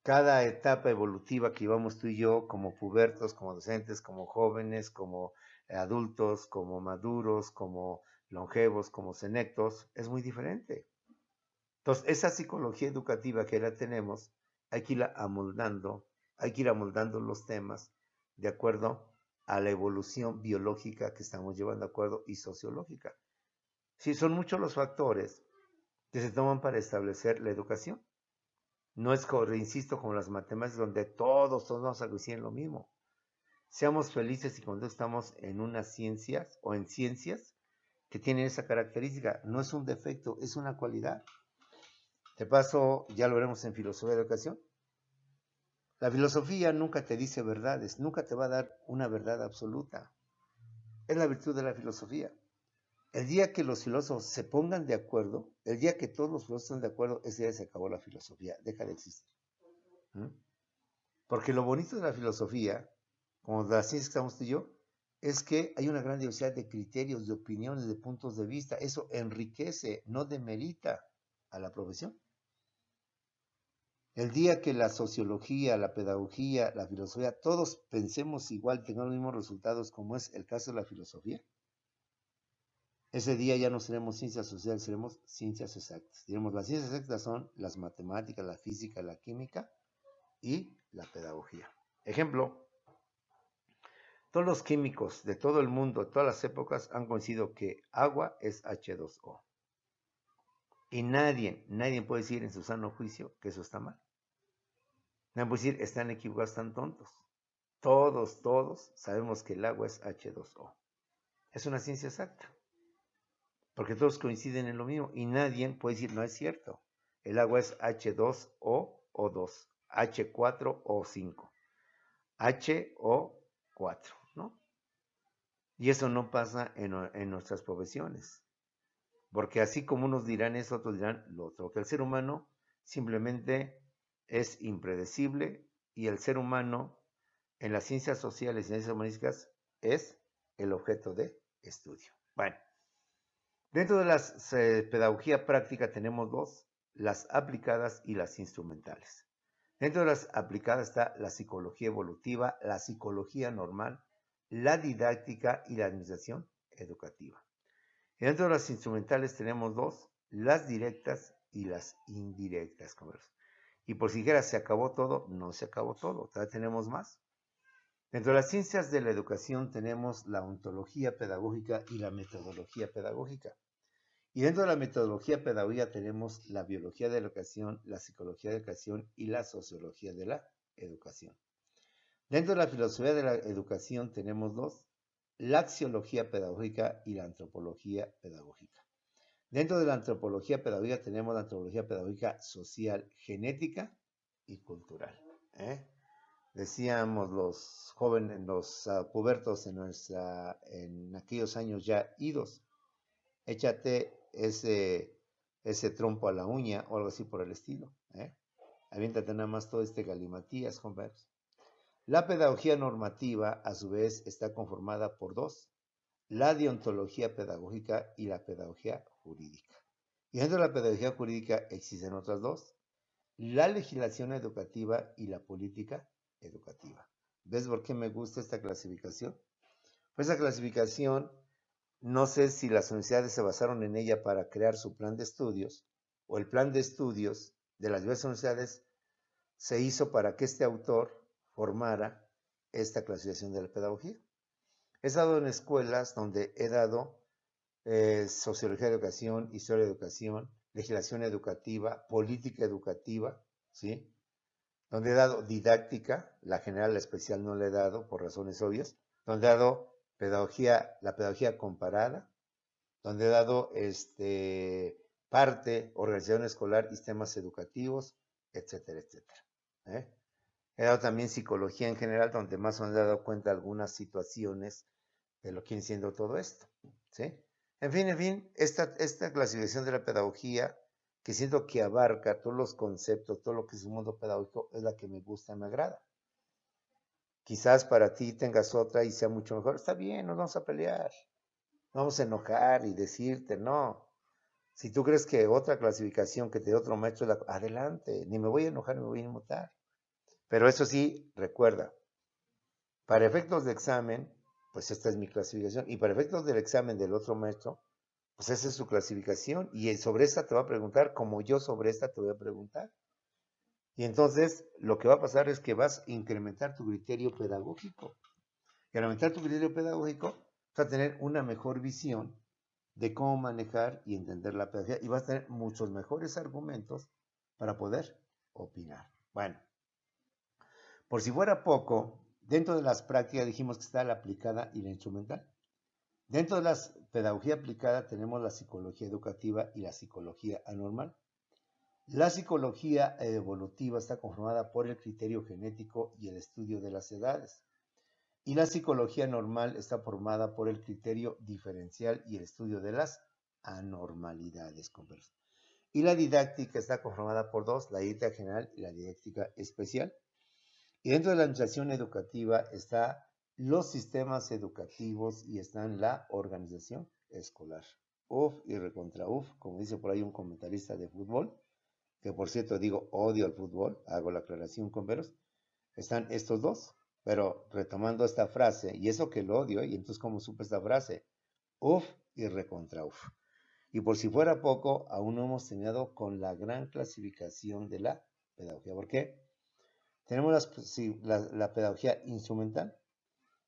cada etapa evolutiva que llevamos tú y yo como pubertos, como docentes, como jóvenes, como adultos, como maduros, como longevos, como senectos, es muy diferente. Entonces, esa psicología educativa que la tenemos, hay que irla amoldando, hay que ir amoldando los temas de acuerdo a la evolución biológica que estamos llevando de acuerdo y sociológica. Sí, son muchos los factores que se toman para establecer la educación. No es, insisto, como las matemáticas donde todos vamos a coincidir en lo mismo. Seamos felices y cuando estamos en unas ciencias o en ciencias que tienen esa característica. No es un defecto, es una cualidad. De paso, ya lo veremos en filosofía de educación. La filosofía nunca te dice verdades, nunca te va a dar una verdad absoluta. Es la virtud de la filosofía. El día que los filósofos se pongan de acuerdo, el día que todos los filósofos estén de acuerdo, ese día se acabó la filosofía, deja de existir. ¿Mm? Porque lo bonito de la filosofía, como de la ciencia que estamos tú y yo, es que hay una gran diversidad de criterios, de opiniones, de puntos de vista. Eso enriquece, no demerita a la profesión. El día que la sociología, la pedagogía, la filosofía, todos pensemos igual, tengamos los mismos resultados, como es el caso de la filosofía, ese día ya no seremos ciencias sociales, seremos ciencias exactas. Diremos, las ciencias exactas son las matemáticas, la física, la química y la pedagogía. Ejemplo, todos los químicos de todo el mundo, de todas las épocas, han coincidido que agua es H2O. Y nadie puede decir en su sano juicio que eso está mal. Nadie puede decir, están equivocados, están tontos. Todos sabemos que el agua es H2O. Es una ciencia exacta. Porque todos coinciden en lo mismo y nadie puede decir, no es cierto. El agua es H2O o 2, H4O5, HO4, ¿no? Y eso no pasa en nuestras profesiones. Porque así como unos dirán eso, otros dirán lo otro. Que el ser humano simplemente es impredecible y el ser humano en las ciencias sociales y ciencias humanísticas es el objeto de estudio. Bueno, dentro de la pedagogía práctica tenemos dos, las aplicadas y las instrumentales. Dentro de las aplicadas está la psicología evolutiva, la psicología normal, la didáctica y la administración educativa. Y dentro de las instrumentales tenemos dos, las directas y las indirectas. Y por si dijera, se acabó todo, no se acabó todo, todavía tenemos más. Dentro de las ciencias de la educación tenemos la ontología pedagógica y la metodología pedagógica. Y dentro de la metodología pedagógica tenemos la biología de la educación, la psicología de la educación y la sociología de la educación. Dentro de la filosofía de la educación tenemos dos, la axiología pedagógica y la antropología pedagógica. Dentro de la antropología pedagógica tenemos la antropología pedagógica social, genética y cultural. ¿eh? Decíamos los jóvenes, los pubertos en aquellos años ya idos, échate ese trompo a la uña o algo así por el estilo. Aviéntate nada más todo este galimatías, compañeros. La pedagogía normativa, a su vez, está conformada por dos: la deontología pedagógica y la pedagogía jurídica. Y dentro de la pedagogía jurídica existen otras dos: la legislación educativa y la política educativa. ¿Ves por qué me gusta esta clasificación? Pues esta clasificación, no sé si las universidades se basaron en ella para crear su plan de estudios, o el plan de estudios de las diversas universidades se hizo para que este autor formara esta clasificación de la pedagogía. He estado en escuelas donde he dado sociología de educación, historia de educación, legislación educativa, política educativa, ¿sí? Donde he dado didáctica, la general, la especial no la he dado por razones obvias, donde he dado pedagogía, la pedagogía comparada, donde he dado parte, organización escolar y sistemas educativos, etcétera, etcétera. He dado también psicología en general, donde más o menos he dado cuenta de algunas situaciones de lo que viene siendo todo esto, ¿sí? En fin, esta clasificación de la pedagogía, que siento que abarca todos los conceptos, todo lo que es un mundo pedagógico, es la que me gusta, me agrada. Quizás para ti tengas otra y sea mucho mejor. Está bien, nos vamos a pelear, no vamos a enojar y decirte, no. Si tú crees que otra clasificación que te dé otro maestro, adelante, ni me voy a enojar ni me voy a inmutar. Pero eso sí, recuerda, para efectos de examen, pues esta es mi clasificación, y para efectos del examen del otro maestro, pues esa es su clasificación, y sobre esta te va a preguntar como yo sobre esta te voy a preguntar. Y entonces lo que va a pasar es que vas a incrementar tu criterio pedagógico. Y al aumentar tu criterio pedagógico, vas a tener una mejor visión de cómo manejar y entender la pedagogía, y vas a tener muchos mejores argumentos para poder opinar. Bueno, por si fuera poco, dentro de las prácticas dijimos que está la aplicada y la instrumental. Dentro de la pedagogía aplicada tenemos la psicología educativa y la psicología anormal. La psicología evolutiva está conformada por el criterio genético y el estudio de las edades. Y la psicología normal está formada por el criterio diferencial y el estudio de las anormalidades. Y la didáctica está conformada por dos: la didáctica general y la didáctica especial. Y dentro de la administración educativa están los sistemas educativos y están la organización escolar. Uf y recontra uf, como dice por ahí un comentarista de fútbol, que por cierto digo odio al fútbol, hago la aclaración con veros, están estos dos. Pero retomando esta frase, y eso que lo odio, y entonces ¿cómo supe esta frase? Uf y recontra uf. Y por si fuera poco, aún no hemos terminado con la gran clasificación de la pedagogía. ¿Por qué? Tenemos la pedagogía instrumental,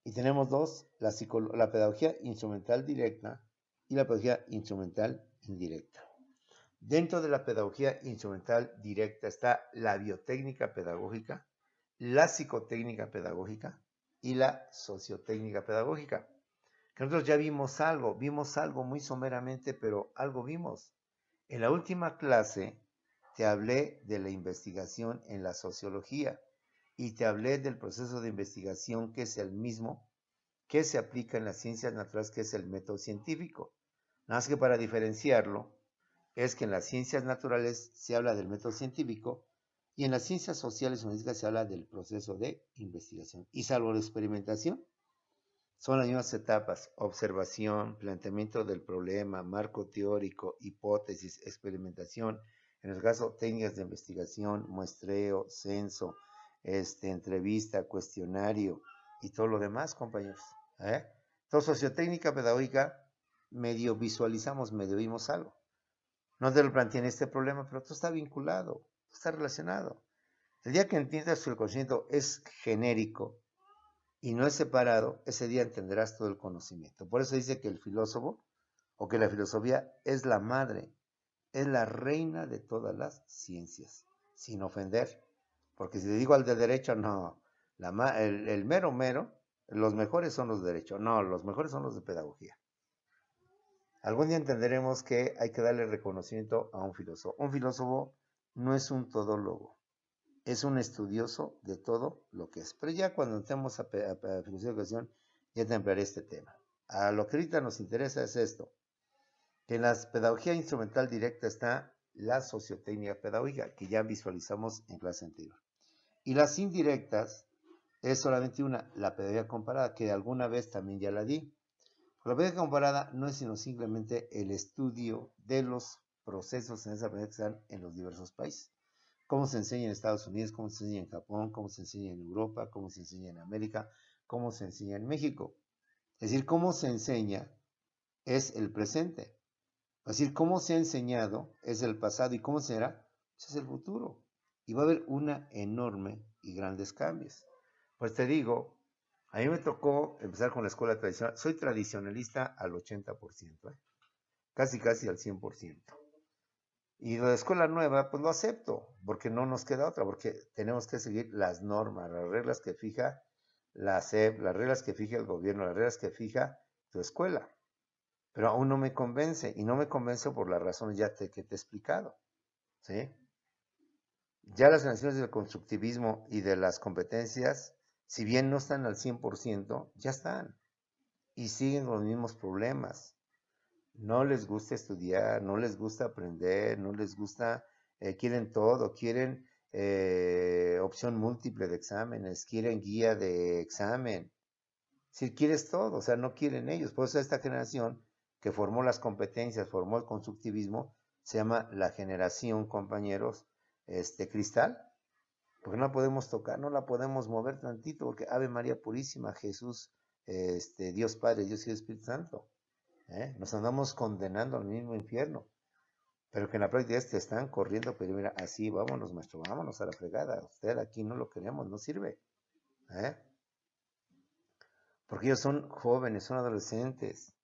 y tenemos dos: la pedagogía instrumental directa y la pedagogía instrumental indirecta. Dentro de la pedagogía instrumental directa está la biotécnica pedagógica, la psicotécnica pedagógica y la sociotécnica pedagógica. Que nosotros ya vimos algo muy someramente, pero algo vimos. En la última clase te hablé de la investigación en la sociología y te hablé del proceso de investigación, que es el mismo que se aplica en las ciencias naturales, que es el método científico. Nada más que para diferenciarlo, es que en las ciencias naturales se habla del método científico y en las ciencias sociales y humanísticas se habla del proceso de investigación. Y salvo la experimentación, son las mismas etapas: observación, planteamiento del problema, marco teórico, hipótesis, experimentación, en el caso técnicas de investigación, muestreo, censo, entrevista, cuestionario y todo lo demás, compañeros. Entonces, sociotécnica pedagógica, medio visualizamos, medio vimos algo. No te lo planteé en este problema, pero todo está vinculado, todo está relacionado. El día que entiendas que el conocimiento es genérico y no es separado, ese día entenderás todo el conocimiento. Por eso dice que el filósofo, o que la filosofía, es la madre, es la reina de todas las ciencias, sin ofender. Porque si le digo al de derecho, no, el mero, los mejores son los de derecho. No, los mejores son los de pedagogía. Algún día entenderemos que hay que darle reconocimiento a un filósofo. Un filósofo no es un todólogo, es un estudioso de todo lo que es. Pero ya cuando entremos a filosofía de educación, ya te ampliaré este tema. A lo que ahorita nos interesa es esto, que en la pedagogía instrumental directa está la sociotécnica pedagógica, que ya visualizamos en clase anterior. Y las indirectas es solamente una, la pedagogía comparada, que alguna vez también ya la di. La pedagogía comparada no es sino simplemente el estudio de los procesos en esa pedagogía que están en los diversos países. Cómo se enseña en Estados Unidos, cómo se enseña en Japón, cómo se enseña en Europa, cómo se enseña en América, cómo se enseña en México. Es decir, cómo se enseña es el presente. Es decir, cómo se ha enseñado es el pasado y cómo será es el futuro. Y va a haber una enorme y grandes cambios. Pues te digo, a mí me tocó empezar con la escuela tradicional. Soy tradicionalista al 80%, casi al 100%. Y la escuela nueva, pues lo acepto, porque no nos queda otra, porque tenemos que seguir las normas, las reglas que fija la SEP, las reglas que fija el gobierno, las reglas que fija tu escuela. Pero aún no me convence, y no me convence por las razones ya que te he explicado, ¿sí? Ya las naciones del constructivismo y de las competencias, si bien no están al 100%, ya están, y siguen con los mismos problemas. No les gusta estudiar, no les gusta aprender, no les gusta, quieren todo, quieren opción múltiple de exámenes, quieren guía de examen. Si quieres todo, o sea, no quieren ellos. Por eso esta generación que formó las competencias, formó el constructivismo, se llama la generación, compañeros, cristal, porque no la podemos tocar, no la podemos mover tantito, porque Ave María Purísima, Jesús, Dios Padre, Dios y Espíritu Santo. Nos andamos condenando al mismo infierno, pero que en la práctica están corriendo, pero mira, así, vámonos, maestro, vámonos a la fregada, usted aquí no lo queremos, no sirve, porque ellos son jóvenes, son adolescentes.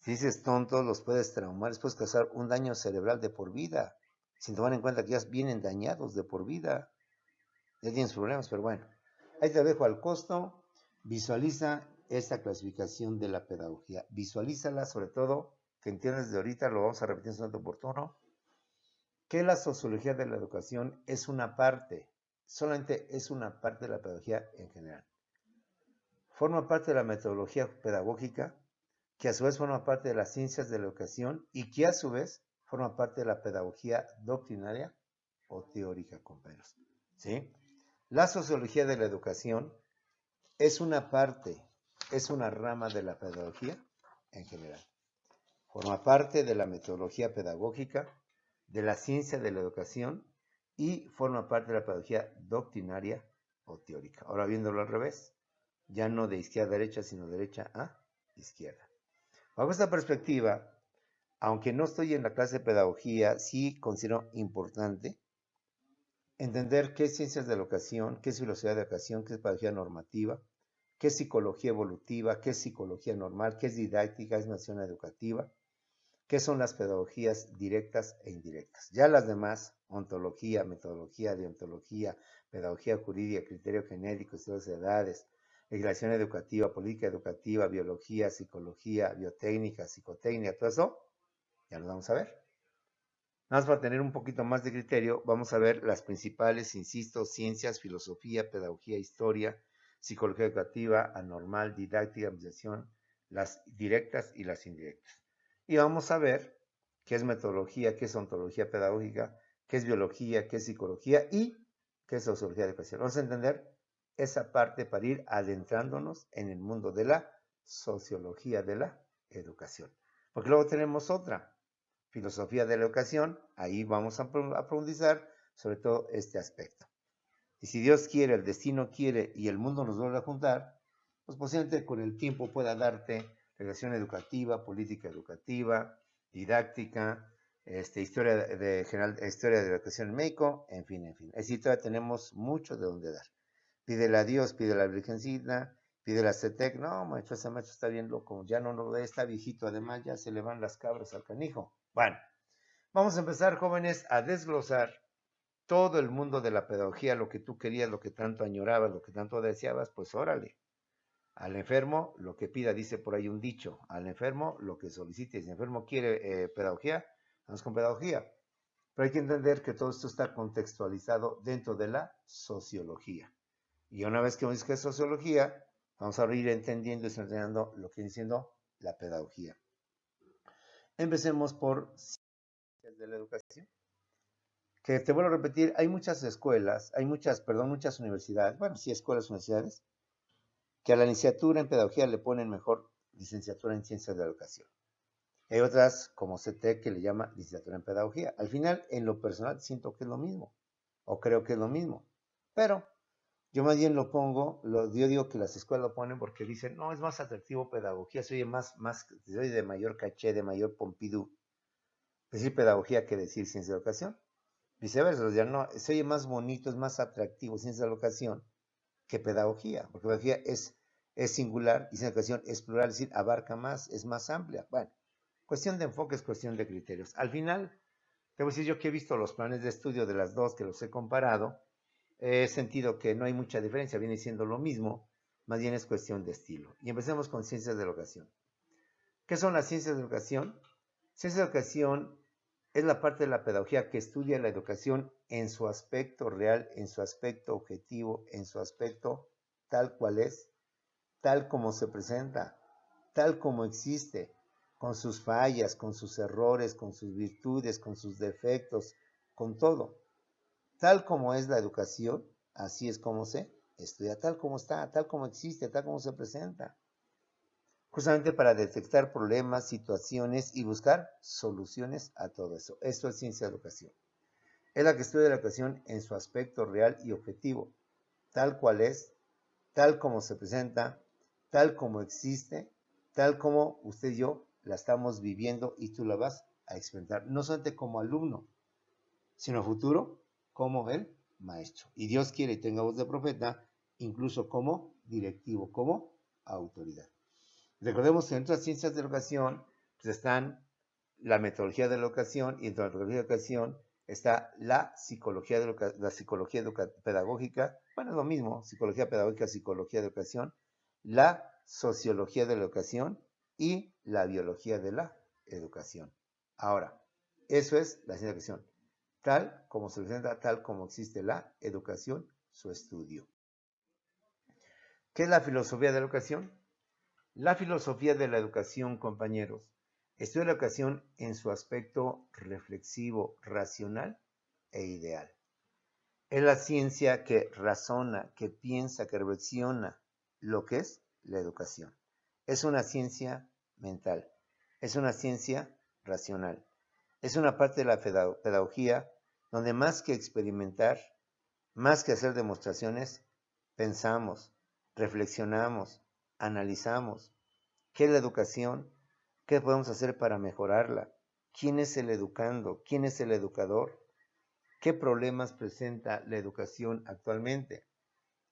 Si dices tontos, los puedes traumar, les puedes causar un daño cerebral de por vida, sin tomar en cuenta que ya vienen dañados de por vida, ya tienen sus problemas, pero bueno, ahí te dejo al costo. Visualiza esta clasificación de la pedagogía, visualízala, sobre todo que entiendes de ahorita, lo vamos a repetir en su momento oportuno, que la sociología de la educación es una parte, solamente es una parte de la pedagogía en general. Forma parte de la metodología pedagógica, que a su vez forma parte de las ciencias de la educación y que a su vez forma parte de la pedagogía doctrinaria o teórica, compañeros. ¿Sí? La sociología de la educación es una parte, es una rama de la pedagogía en general. Forma parte de la metodología pedagógica, de la ciencia de la educación y forma parte de la pedagogía doctrinaria o teórica. Ahora viéndolo al revés, ya no de izquierda a derecha, sino derecha a izquierda. Bajo esta perspectiva, aunque no estoy en la clase de pedagogía, sí considero importante entender qué es ciencias de la educación, qué es filosofía de la educación, qué es pedagogía normativa, qué es psicología evolutiva, qué es psicología normal, qué es didáctica, es nación educativa, qué son las pedagogías directas e indirectas. Ya las demás, ontología, metodología, deontología, pedagogía jurídica, criterio genético, estudios de edades, legislación educativa, política educativa, biología, psicología, biotécnica, psicotécnica, todo eso, ya lo vamos a ver. Nada más para tener un poquito más de criterio, vamos a ver las principales, insisto, ciencias, filosofía, pedagogía, historia, psicología educativa, anormal, didáctica, administración, las directas y las indirectas. Y vamos a ver qué es metodología, qué es ontología pedagógica, qué es biología, qué es psicología y qué es sociología de educación. Vamos a entender esa parte para ir adentrándonos en el mundo de la sociología de la educación. Porque luego tenemos otra, filosofía de la educación, ahí vamos a profundizar sobre todo este aspecto. Y si Dios quiere, el destino quiere y el mundo nos vuelve a juntar, pues posiblemente con el tiempo pueda darte relación educativa, política educativa, didáctica, historia historia de la educación en México, en fin. Es decir, todavía tenemos mucho de donde dar. Pídele a Dios, pídele a la Virgencita, pídele a CETEC. No, maestro, ese maestro está bien loco, ya no lo ve, está viejito, además ya se le van las cabras al canijo. Bueno, vamos a empezar, jóvenes, a desglosar todo el mundo de la pedagogía, lo que tú querías, lo que tanto añorabas, lo que tanto deseabas, pues órale. Al enfermo lo que pida, dice por ahí un dicho, al enfermo lo que solicite. Si el enfermo quiere pedagogía, vamos con pedagogía. Pero hay que entender que todo esto está contextualizado dentro de la sociología. Y una vez que vemos que es sociología, vamos a ir entendiendo y entendiendo lo que viene siendo la pedagogía. Empecemos por ciencias de la educación. Que te vuelvo a repetir, hay muchas escuelas, muchas universidades, bueno, sí, escuelas, universidades, que a la licenciatura en pedagogía le ponen mejor licenciatura en ciencias de la educación. Hay otras como CT que le llama licenciatura en pedagogía. Al final, en lo personal, siento que es lo mismo, o creo que es lo mismo. Pero yo más bien yo digo que las escuelas lo ponen porque dicen, no, es más atractivo pedagogía, se oye se oye de mayor caché, de mayor pompidou, decir pedagogía que decir ciencia de educación. Viceversa, ya no, se oye más bonito, es más atractivo ciencia de la educación que pedagogía, porque pedagogía es singular y ciencia de educación es plural, es decir, abarca más, es más amplia. Bueno, cuestión de enfoque es cuestión de criterios. Al final, te voy a decir yo que he visto los planes de estudio de las dos, que los he comparado, he sentido que no hay mucha diferencia, viene siendo lo mismo, más bien es cuestión de estilo. Y empecemos con ciencias de la educación. ¿Qué son las ciencias de educación? Ciencias de educación es la parte de la pedagogía que estudia la educación en su aspecto real, en su aspecto objetivo, en su aspecto tal cual es, tal como se presenta, tal como existe, con sus fallas, con sus errores, con sus virtudes, con sus defectos, con todo. Tal como es la educación, así es como se estudia, tal como está, tal como existe, tal como se presenta. Justamente para detectar problemas, situaciones y buscar soluciones a todo eso. Esto es ciencia de educación. Es la que estudia la educación en su aspecto real y objetivo, tal cual es, tal como se presenta, tal como existe, tal como usted y yo la estamos viviendo y tú la vas a experimentar, no solamente como alumno, sino a futuro como el maestro. Y Dios quiere y tenga voz de profeta, incluso como directivo, como autoridad. Recordemos que en otras ciencias de la educación pues están la metodología de la educación y en la metodología de la educación está la psicología, pedagógica, bueno, es lo mismo, psicología pedagógica, psicología de educación, la sociología de la educación y la biología de la educación. Ahora, eso es la ciencia de la educación, tal como se presenta, tal como existe la educación, su estudio. ¿Qué es la filosofía de la educación? La filosofía de la educación, compañeros, estudia la educación en su aspecto reflexivo, racional e ideal. Es la ciencia que razona, que piensa, que reflexiona lo que es la educación. Es una ciencia mental, es una ciencia racional. Es una parte de la pedagogía donde más que experimentar, más que hacer demostraciones, pensamos, reflexionamos, analizamos. ¿Qué es la educación? ¿Qué podemos hacer para mejorarla? ¿Quién es el educando? ¿Quién es el educador? ¿Qué problemas presenta la educación actualmente?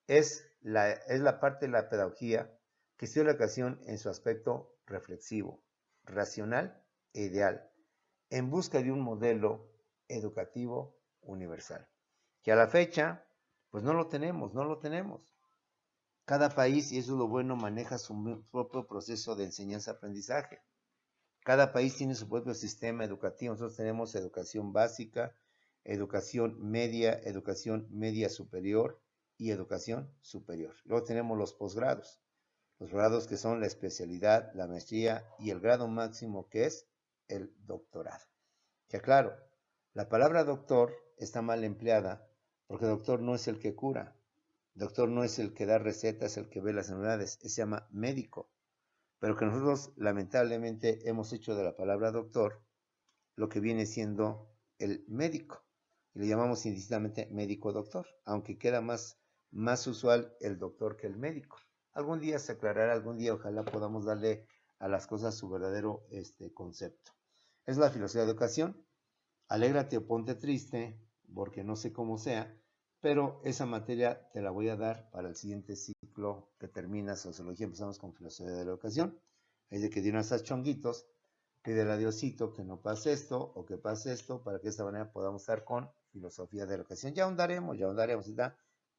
Es la parte de la pedagogía que estudia la educación en su aspecto reflexivo, racional e ideal, en busca de un modelo educativo universal, que a la fecha, pues no lo tenemos, no lo tenemos. Cada país, y eso es lo bueno, maneja su propio proceso de enseñanza-aprendizaje. Cada país tiene su propio sistema educativo. Nosotros tenemos educación básica, educación media superior y educación superior. Luego tenemos los posgrados. Los grados que son la especialidad, la maestría y el grado máximo que es el doctorado. Que claro, la palabra doctor está mal empleada porque doctor no es el que cura. Doctor no es el que da recetas, el que ve las enfermedades, se llama médico. Pero que nosotros lamentablemente hemos hecho de la palabra doctor lo que viene siendo el médico. Y le llamamos indistintamente médico doctor, aunque queda más usual el doctor que el médico. Algún día se aclarará, algún día ojalá podamos darle a las cosas su verdadero concepto. Es la filosofía de educación. Alégrate o ponte triste, porque no sé cómo sea, pero esa materia te la voy a dar para el siguiente ciclo que termina sociología. Empezamos con filosofía de la educación. Es de que de unos chonguitos, pídele a Diosito que no pase esto o que pase esto para que de esta manera podamos estar con filosofía de la educación. Ya ahondaremos,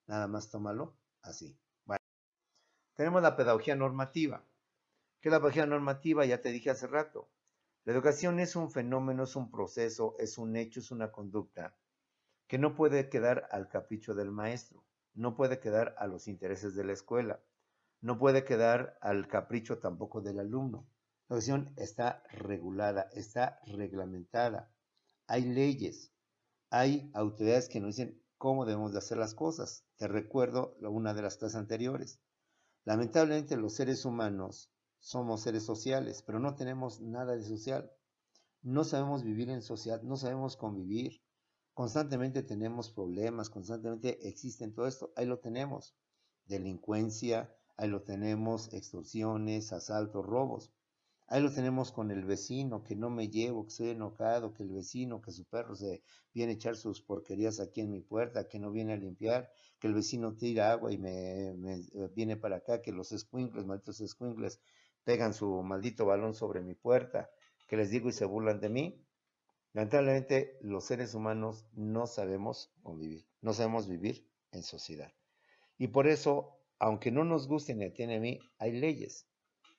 nada más tómalo así. Bueno, Tenemos la pedagogía normativa. ¿Qué es la pedagogía normativa? Ya te dije hace rato. La educación es un fenómeno, es un proceso, es un hecho, es una conducta que no puede quedar al capricho del maestro, no puede quedar a los intereses de la escuela, no puede quedar al capricho tampoco del alumno. La educación está regulada, está reglamentada. Hay leyes, hay autoridades que nos dicen cómo debemos de hacer las cosas. Te recuerdo una de las clases anteriores. Lamentablemente los seres humanos somos seres sociales, pero no tenemos nada de social. No sabemos vivir en sociedad, no sabemos convivir. Constantemente tenemos problemas, constantemente existen todo esto, ahí lo tenemos. Delincuencia, ahí lo tenemos, extorsiones, asaltos, robos. Ahí lo tenemos con el vecino, que no me llevo, que estoy enojado, que el vecino, que su perro se viene a echar sus porquerías aquí en mi puerta, que no viene a limpiar, que el vecino tira agua y me viene para acá, que los escuincles, malditos escuincles, pegan su maldito balón sobre mi puerta, que les digo y se burlan de mí. Lamentablemente, los seres humanos no sabemos convivir, no sabemos vivir en sociedad. Y por eso, aunque no nos guste ni a ti ni a mí, hay leyes.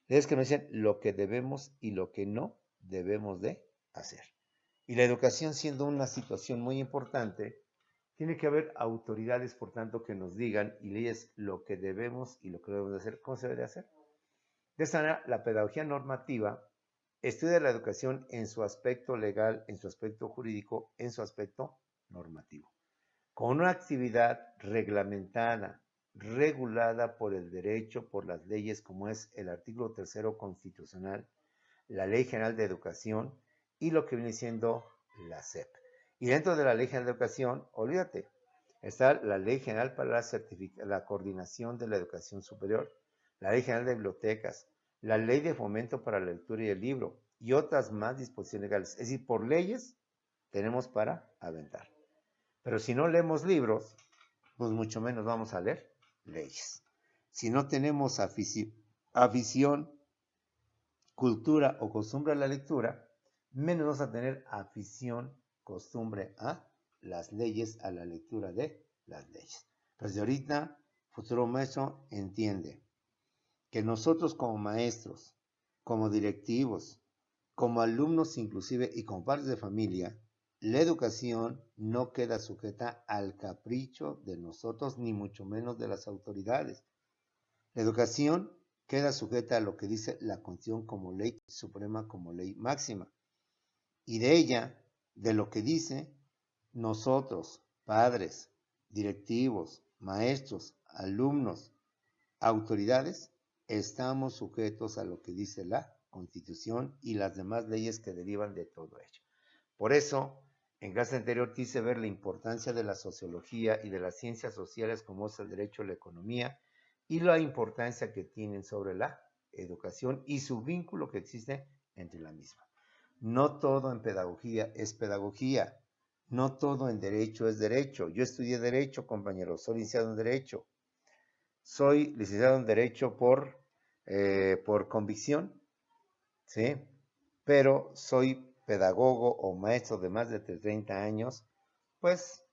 Leyes que nos dicen lo que debemos y lo que no debemos de hacer. Y la educación siendo una situación muy importante, tiene que haber autoridades, por tanto, que nos digan y leyes lo que debemos y lo que no debemos de hacer, cómo se debe de hacer. De esta manera, la pedagogía normativa estudia la educación en su aspecto legal, en su aspecto jurídico, en su aspecto normativo, con una actividad reglamentada, regulada por el derecho, por las leyes, como es el artículo 3 constitucional, la Ley General de Educación y lo que viene siendo la SEP. Y dentro de la Ley General de Educación, olvídate, está la Ley General para la coordinación de la educación superior, la Ley General de Bibliotecas, la Ley de Fomento para la Lectura y el Libro y otras más disposiciones legales. Es decir, por leyes tenemos para aventar. Pero si no leemos libros, pues mucho menos vamos a leer leyes. Si no tenemos afición, cultura o costumbre a la lectura, menos vamos a tener afición, costumbre a las leyes, a la lectura de las leyes. Pues de ahorita, futuro maestro entiende que nosotros como maestros, como directivos, como alumnos inclusive y como padres de familia, la educación no queda sujeta al capricho de nosotros, ni mucho menos de las autoridades. La educación queda sujeta a lo que dice la Constitución como ley suprema, como ley máxima. Y de ella, de lo que dice, nosotros, padres, directivos, maestros, alumnos, autoridades, estamos sujetos a lo que dice la Constitución y las demás leyes que derivan de todo ello. Por eso, en clase anterior quise ver la importancia de la sociología y de las ciencias sociales como es el derecho a la economía y la importancia que tienen sobre la educación y su vínculo que existe entre la misma. No todo en pedagogía es pedagogía, no todo en derecho es derecho. Yo estudié derecho, compañeros, soy licenciado en derecho. Soy licenciado en derecho por convicción, ¿sí? Pero soy pedagogo o maestro de más de 30 años, pues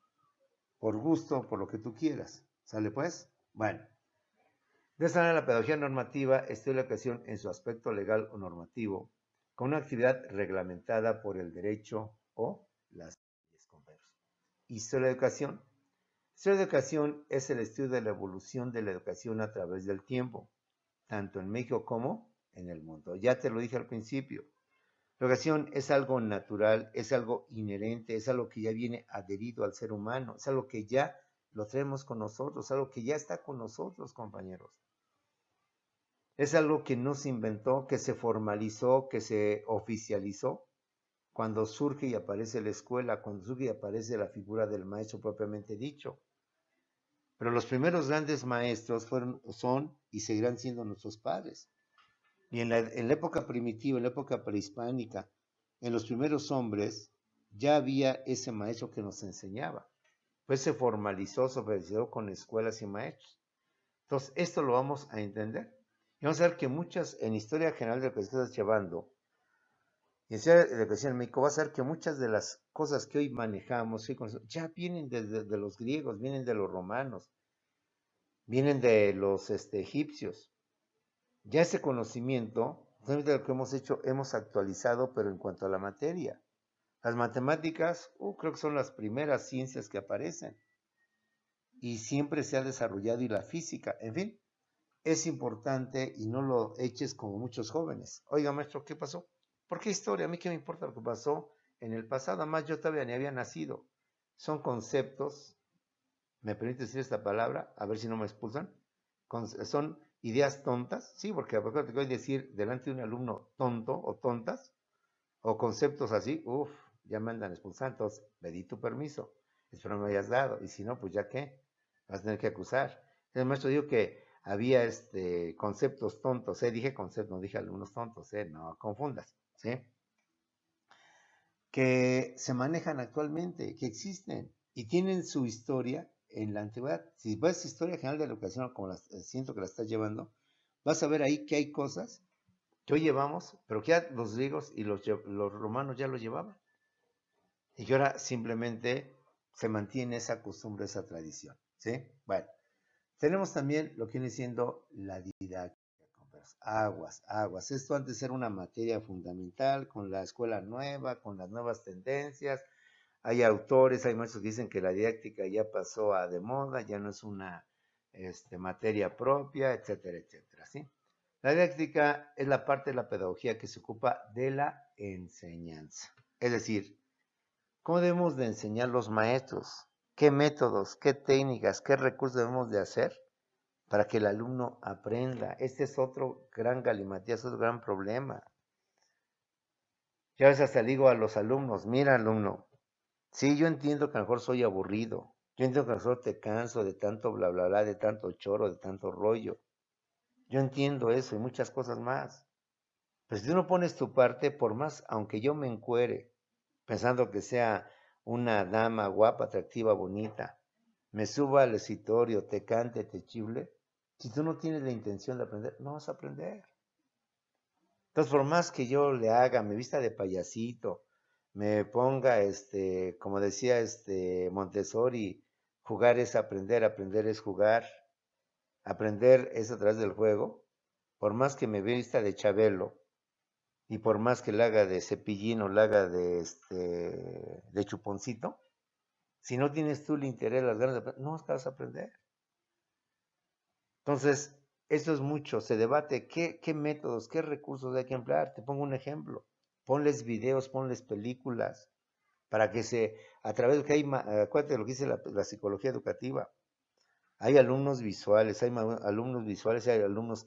por gusto, por lo que tú quieras. ¿Sale pues? Bueno, de esta manera la pedagogía normativa estudia la educación en su aspecto legal o normativo, con una actividad reglamentada por el derecho o las leyes, compañeros. Historia de educación. Historia de educación es el estudio de la evolución de la educación a través del tiempo, tanto en México como en el mundo. Ya te lo dije al principio. La educación es algo natural, es algo inherente, es algo que ya viene adherido al ser humano, es algo que ya lo traemos con nosotros, algo que ya está con nosotros, compañeros. Es algo que no se inventó, que se formalizó, que se oficializó cuando surge y aparece la escuela, cuando surge y aparece la figura del maestro propiamente dicho. Pero los primeros grandes maestros son y seguirán siendo nuestros padres. Y en la época primitiva, en la época prehispánica, en los primeros hombres, ya había ese maestro que nos enseñaba. Pues se formalizó, se oficializó con escuelas y maestros. Entonces, esto lo vamos a entender. Y vamos a ver que muchas, en Historia General de lo que estás llevando, en Historia de educación en México, vas a ver que muchas de las cosas que hoy manejamos ya vienen de los griegos, vienen de los romanos, vienen de los egipcios. Ya ese conocimiento, solamente lo que hemos hecho, hemos actualizado, pero en cuanto a la materia. Las matemáticas, creo que son las primeras ciencias que aparecen y siempre se ha desarrollado y la física, en fin, es importante y no lo eches como muchos jóvenes. Oiga, maestro, ¿qué pasó? ¿Por qué historia? A mí qué me importa lo que pasó en el pasado, además yo todavía ni había nacido. Son conceptos, me permite decir esta palabra, a ver si no me expulsan, son ideas tontas, sí, porque acuérdate que voy a decir delante de un alumno tonto o tontas, o conceptos así, ya me andan expulsando, entonces pedí tu permiso, espero me hayas dado, y si no, pues ya qué, vas a tener que acusar. El maestro dijo que había conceptos tontos, dije conceptos, no dije alumnos tontos, no confundas, ¿sí? Que se manejan actualmente, que existen y tienen su historia en la antigüedad. Si ves historia general de la educación, como siento que la estás llevando, vas a ver ahí que hay cosas que hoy llevamos, pero que ya los griegos y los romanos ya lo llevaban. Y que ahora simplemente se mantiene esa costumbre, esa tradición. ¿Sí? Bueno, tenemos también lo que viene siendo la didáctica. Aguas, aguas. Esto antes era una materia fundamental con la escuela nueva, con las nuevas tendencias. Hay autores, hay maestros que dicen que la didáctica ya pasó a de moda, ya no es una materia propia, etcétera, etcétera. ¿Sí? La didáctica es la parte de la pedagogía que se ocupa de la enseñanza. Es decir, ¿cómo debemos de enseñar los maestros? ¿Qué métodos, qué técnicas, qué recursos debemos de hacer para que el alumno aprenda? Este es otro gran galimatías, otro gran problema. Yo a veces hasta digo a los alumnos, mira alumno, sí, yo entiendo que a lo mejor soy aburrido, yo entiendo que a lo mejor te canso de tanto bla, bla, bla, de tanto choro, de tanto rollo. Yo entiendo eso y muchas cosas más. Pero si tú no pones tu parte, por más, aunque yo me encuere, pensando que sea una dama guapa, atractiva, bonita, me suba al escritorio, te cante, te chible, si tú no tienes la intención de aprender, no vas a aprender. Entonces, por más que yo le haga, me vista de payasito, me ponga, como decía Montessori, jugar es aprender, aprender es jugar, aprender es a través del juego, por más que me vista de Chabelo, y por más que le haga de cepillín o le haga de chuponcito, si no tienes tú el interés, las ganas de aprender, no vas a aprender. Entonces, eso es mucho, se debate qué métodos, qué recursos hay que emplear. Te pongo un ejemplo, ponles videos, ponles películas, para que a través de que hay, acuérdate de lo que dice la psicología educativa, hay alumnos visuales, hay alumnos visuales y hay alumnos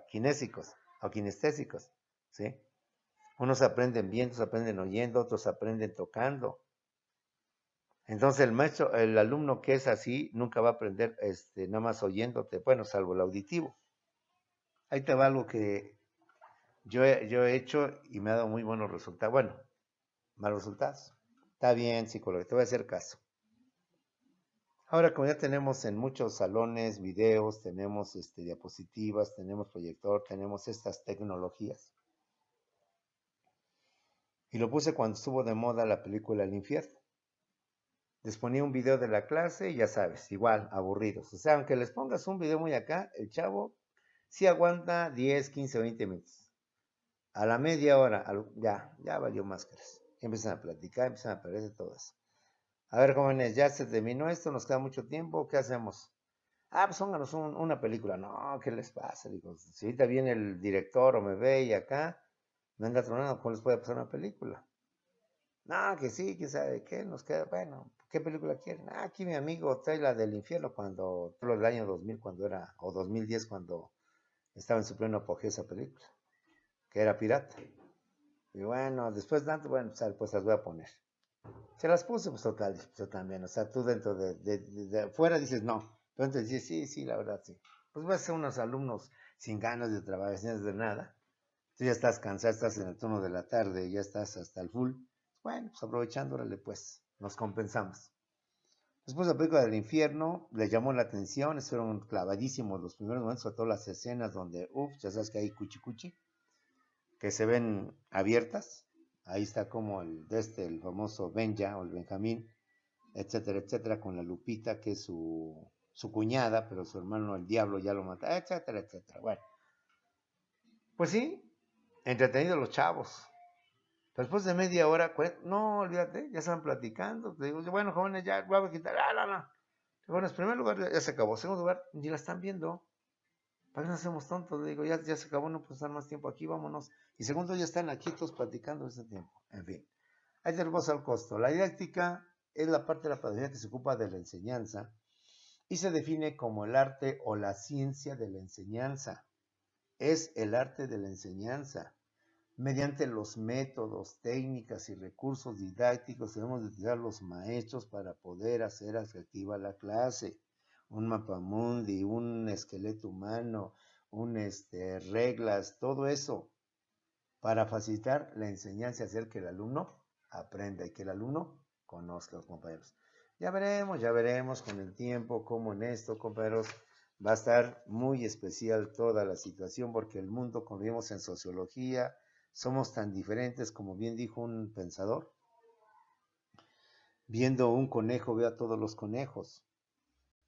kinésicos o kinestésicos, ¿sí? Unos aprenden viendo, otros aprenden oyendo, otros aprenden tocando. Entonces el maestro, el alumno que es así, nunca va a aprender nada más oyéndote, bueno, salvo el auditivo. Ahí te va algo que yo he hecho y me ha dado muy buenos resultados. Bueno, malos resultados. Está bien, psicólogo, te voy a hacer caso. Ahora, como ya tenemos en muchos salones videos, tenemos diapositivas, tenemos proyector, tenemos estas tecnologías. Y lo puse cuando estuvo de moda la película El Infierno. Les ponía un video de la clase y ya sabes, igual, aburridos. O sea, aunque les pongas un video muy acá, el chavo sí aguanta 10, 15, 20 minutos. A la media hora, ya valió máscaras. Empiezan a platicar, empiezan a aparecer todas. A ver, jóvenes, ya se terminó esto, nos queda mucho tiempo, ¿qué hacemos? Pues pónganos una película. No, ¿qué les pasa? Digo, si ahorita viene el director o me ve y acá, me anda tronando, ¿cómo les puede pasar una película? No, que sí, que sabe qué, nos queda, bueno, ¿qué película quieren? Aquí mi amigo trae la del infierno cuando, el año 2000 cuando era, o 2010 cuando estaba en su pleno apogeo esa película, que era pirata. Y bueno, después de tanto, bueno, pues las voy a poner. Se las puse, pues total, yo también, o sea, tú dentro de afuera dices no, pero dentro dices sí, la verdad sí. Pues vas a ser unos alumnos sin ganas de trabajar, sin ganas de nada. Tú ya estás cansado, estás en el turno de la tarde, ya estás hasta el full. Bueno, pues aprovechándole, pues, nos compensamos. Después la película del infierno le llamó la atención, fueron clavadísimos los primeros momentos, sobre todo las escenas donde, ya sabes que hay cuchi, que se ven abiertas. Ahí está como el famoso Benja o el Benjamín, etcétera, etcétera, con la Lupita, que es su su cuñada, pero su hermano el diablo ya lo mata, etcétera, etcétera. Bueno, pues sí, entretenidos los chavos. Después de media hora, no, olvídate, ya estaban platicando. Te digo, bueno, jóvenes, ya voy a quitar. No. Bueno, en primer lugar, ya se acabó. En segundo lugar, ni la están viendo. ¿Para qué nos hacemos tontos? Le digo, ya se acabó, no puedo estar más tiempo aquí, vámonos. Y segundo, ya están aquí todos platicando ese tiempo. En fin, ahí tenemos al costo. La didáctica es la parte de la pedagogía que se ocupa de la enseñanza y se define como el arte o la ciencia de la enseñanza. Es el arte de la enseñanza. Mediante los métodos, técnicas y recursos didácticos debemos de utilizar los maestros para poder hacer atractiva la clase. Un mapamundi, un esqueleto humano, reglas, todo eso para facilitar la enseñanza y hacer que el alumno aprenda y que el alumno conozca a los compañeros. Ya veremos con el tiempo cómo en esto, compañeros, va a estar muy especial toda la situación porque el mundo, como vimos en sociología, somos tan diferentes, como bien dijo un pensador. Viendo un conejo veo a todos los conejos.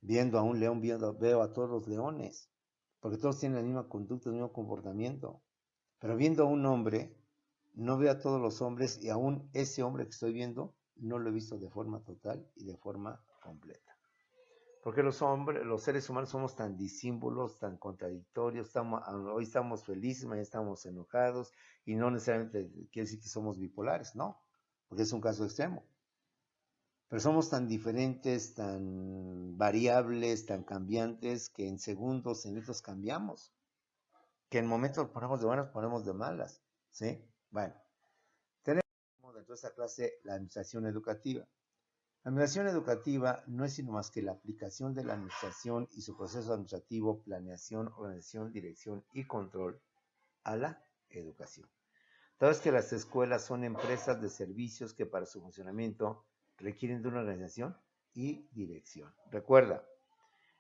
Viendo a un león veo a todos los leones. Porque todos tienen la misma conducta, el mismo comportamiento. Pero viendo a un hombre, no veo a todos los hombres y aún ese hombre que estoy viendo no lo he visto de forma total y de forma completa. Porque los seres humanos somos tan disímbolos, tan contradictorios, hoy estamos felices, mañana estamos enojados, y no necesariamente quiere decir que somos bipolares, no, porque es un caso extremo. Pero somos tan diferentes, tan variables, tan cambiantes, que en segundos, en minutos cambiamos. Que en momentos ponemos de buenas, ponemos de malas, ¿sí? Bueno, tenemos dentro de esta clase la administración educativa. La administración educativa no es sino más que la aplicación de la administración y su proceso administrativo, planeación, organización, dirección y control a la educación. Toda vez que las escuelas son empresas de servicios que para su funcionamiento requieren de una organización y dirección. Recuerda,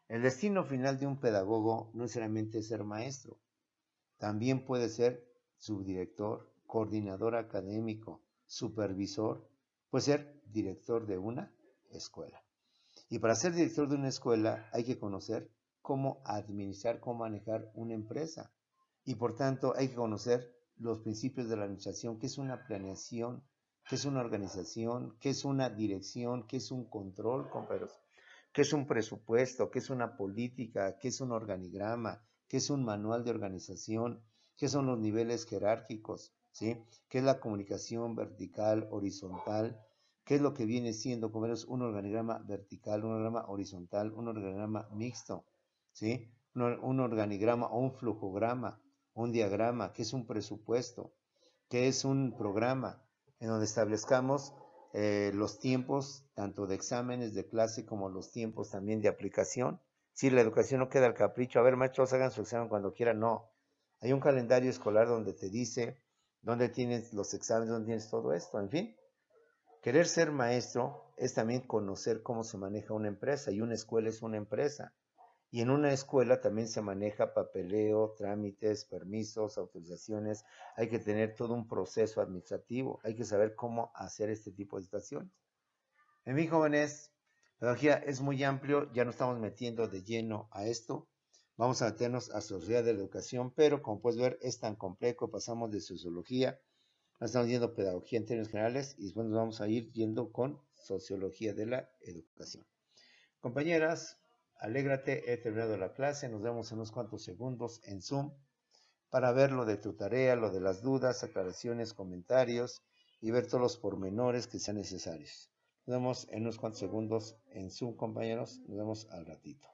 el destino final de un pedagogo no necesariamente es ser maestro. También puede ser subdirector, coordinador académico, supervisor, puede ser director de una escuela. Y para ser director de una escuela hay que conocer cómo administrar, cómo manejar una empresa. Y por tanto hay que conocer los principios de la administración, qué es una planeación, qué es una organización, qué es una dirección, qué es un control, compañeros, qué es un presupuesto, qué es una política, qué es un organigrama, qué es un manual de organización, qué son los niveles jerárquicos, ¿sí? ¿Qué es la comunicación vertical, horizontal? ¿Qué es lo que viene siendo, como es un organigrama vertical, un organigrama horizontal, un organigrama mixto, ¿sí? Un organigrama o un flujograma, un diagrama, ¿qué es un presupuesto? ¿Qué es un programa? En donde establezcamos los tiempos, tanto de exámenes de clase como los tiempos también de aplicación. Si la educación no queda al capricho, a ver, maestros, hagan su examen cuando quieran, no. Hay un calendario escolar donde te dice dónde tienes los exámenes, dónde tienes todo esto, en fin. Querer ser maestro es también conocer cómo se maneja una empresa, y una escuela es una empresa. Y en una escuela también se maneja papeleo, trámites, permisos, autorizaciones. Hay que tener todo un proceso administrativo. Hay que saber cómo hacer este tipo de situaciones. En fin, jóvenes, pedagogía es muy amplio. Ya nos estamos metiendo de lleno a esto. Vamos a meternos a sociología de la educación, pero como puedes ver es tan complejo. Pasamos de sociología, nos estamos yendo a pedagogía en términos generales y después nos vamos a ir yendo con sociología de la educación. Compañeras, alégrate, he terminado la clase, nos vemos en unos cuantos segundos en Zoom para ver lo de tu tarea, lo de las dudas, aclaraciones, comentarios y ver todos los pormenores que sean necesarios. Nos vemos en unos cuantos segundos en Zoom, compañeros, nos vemos al ratito.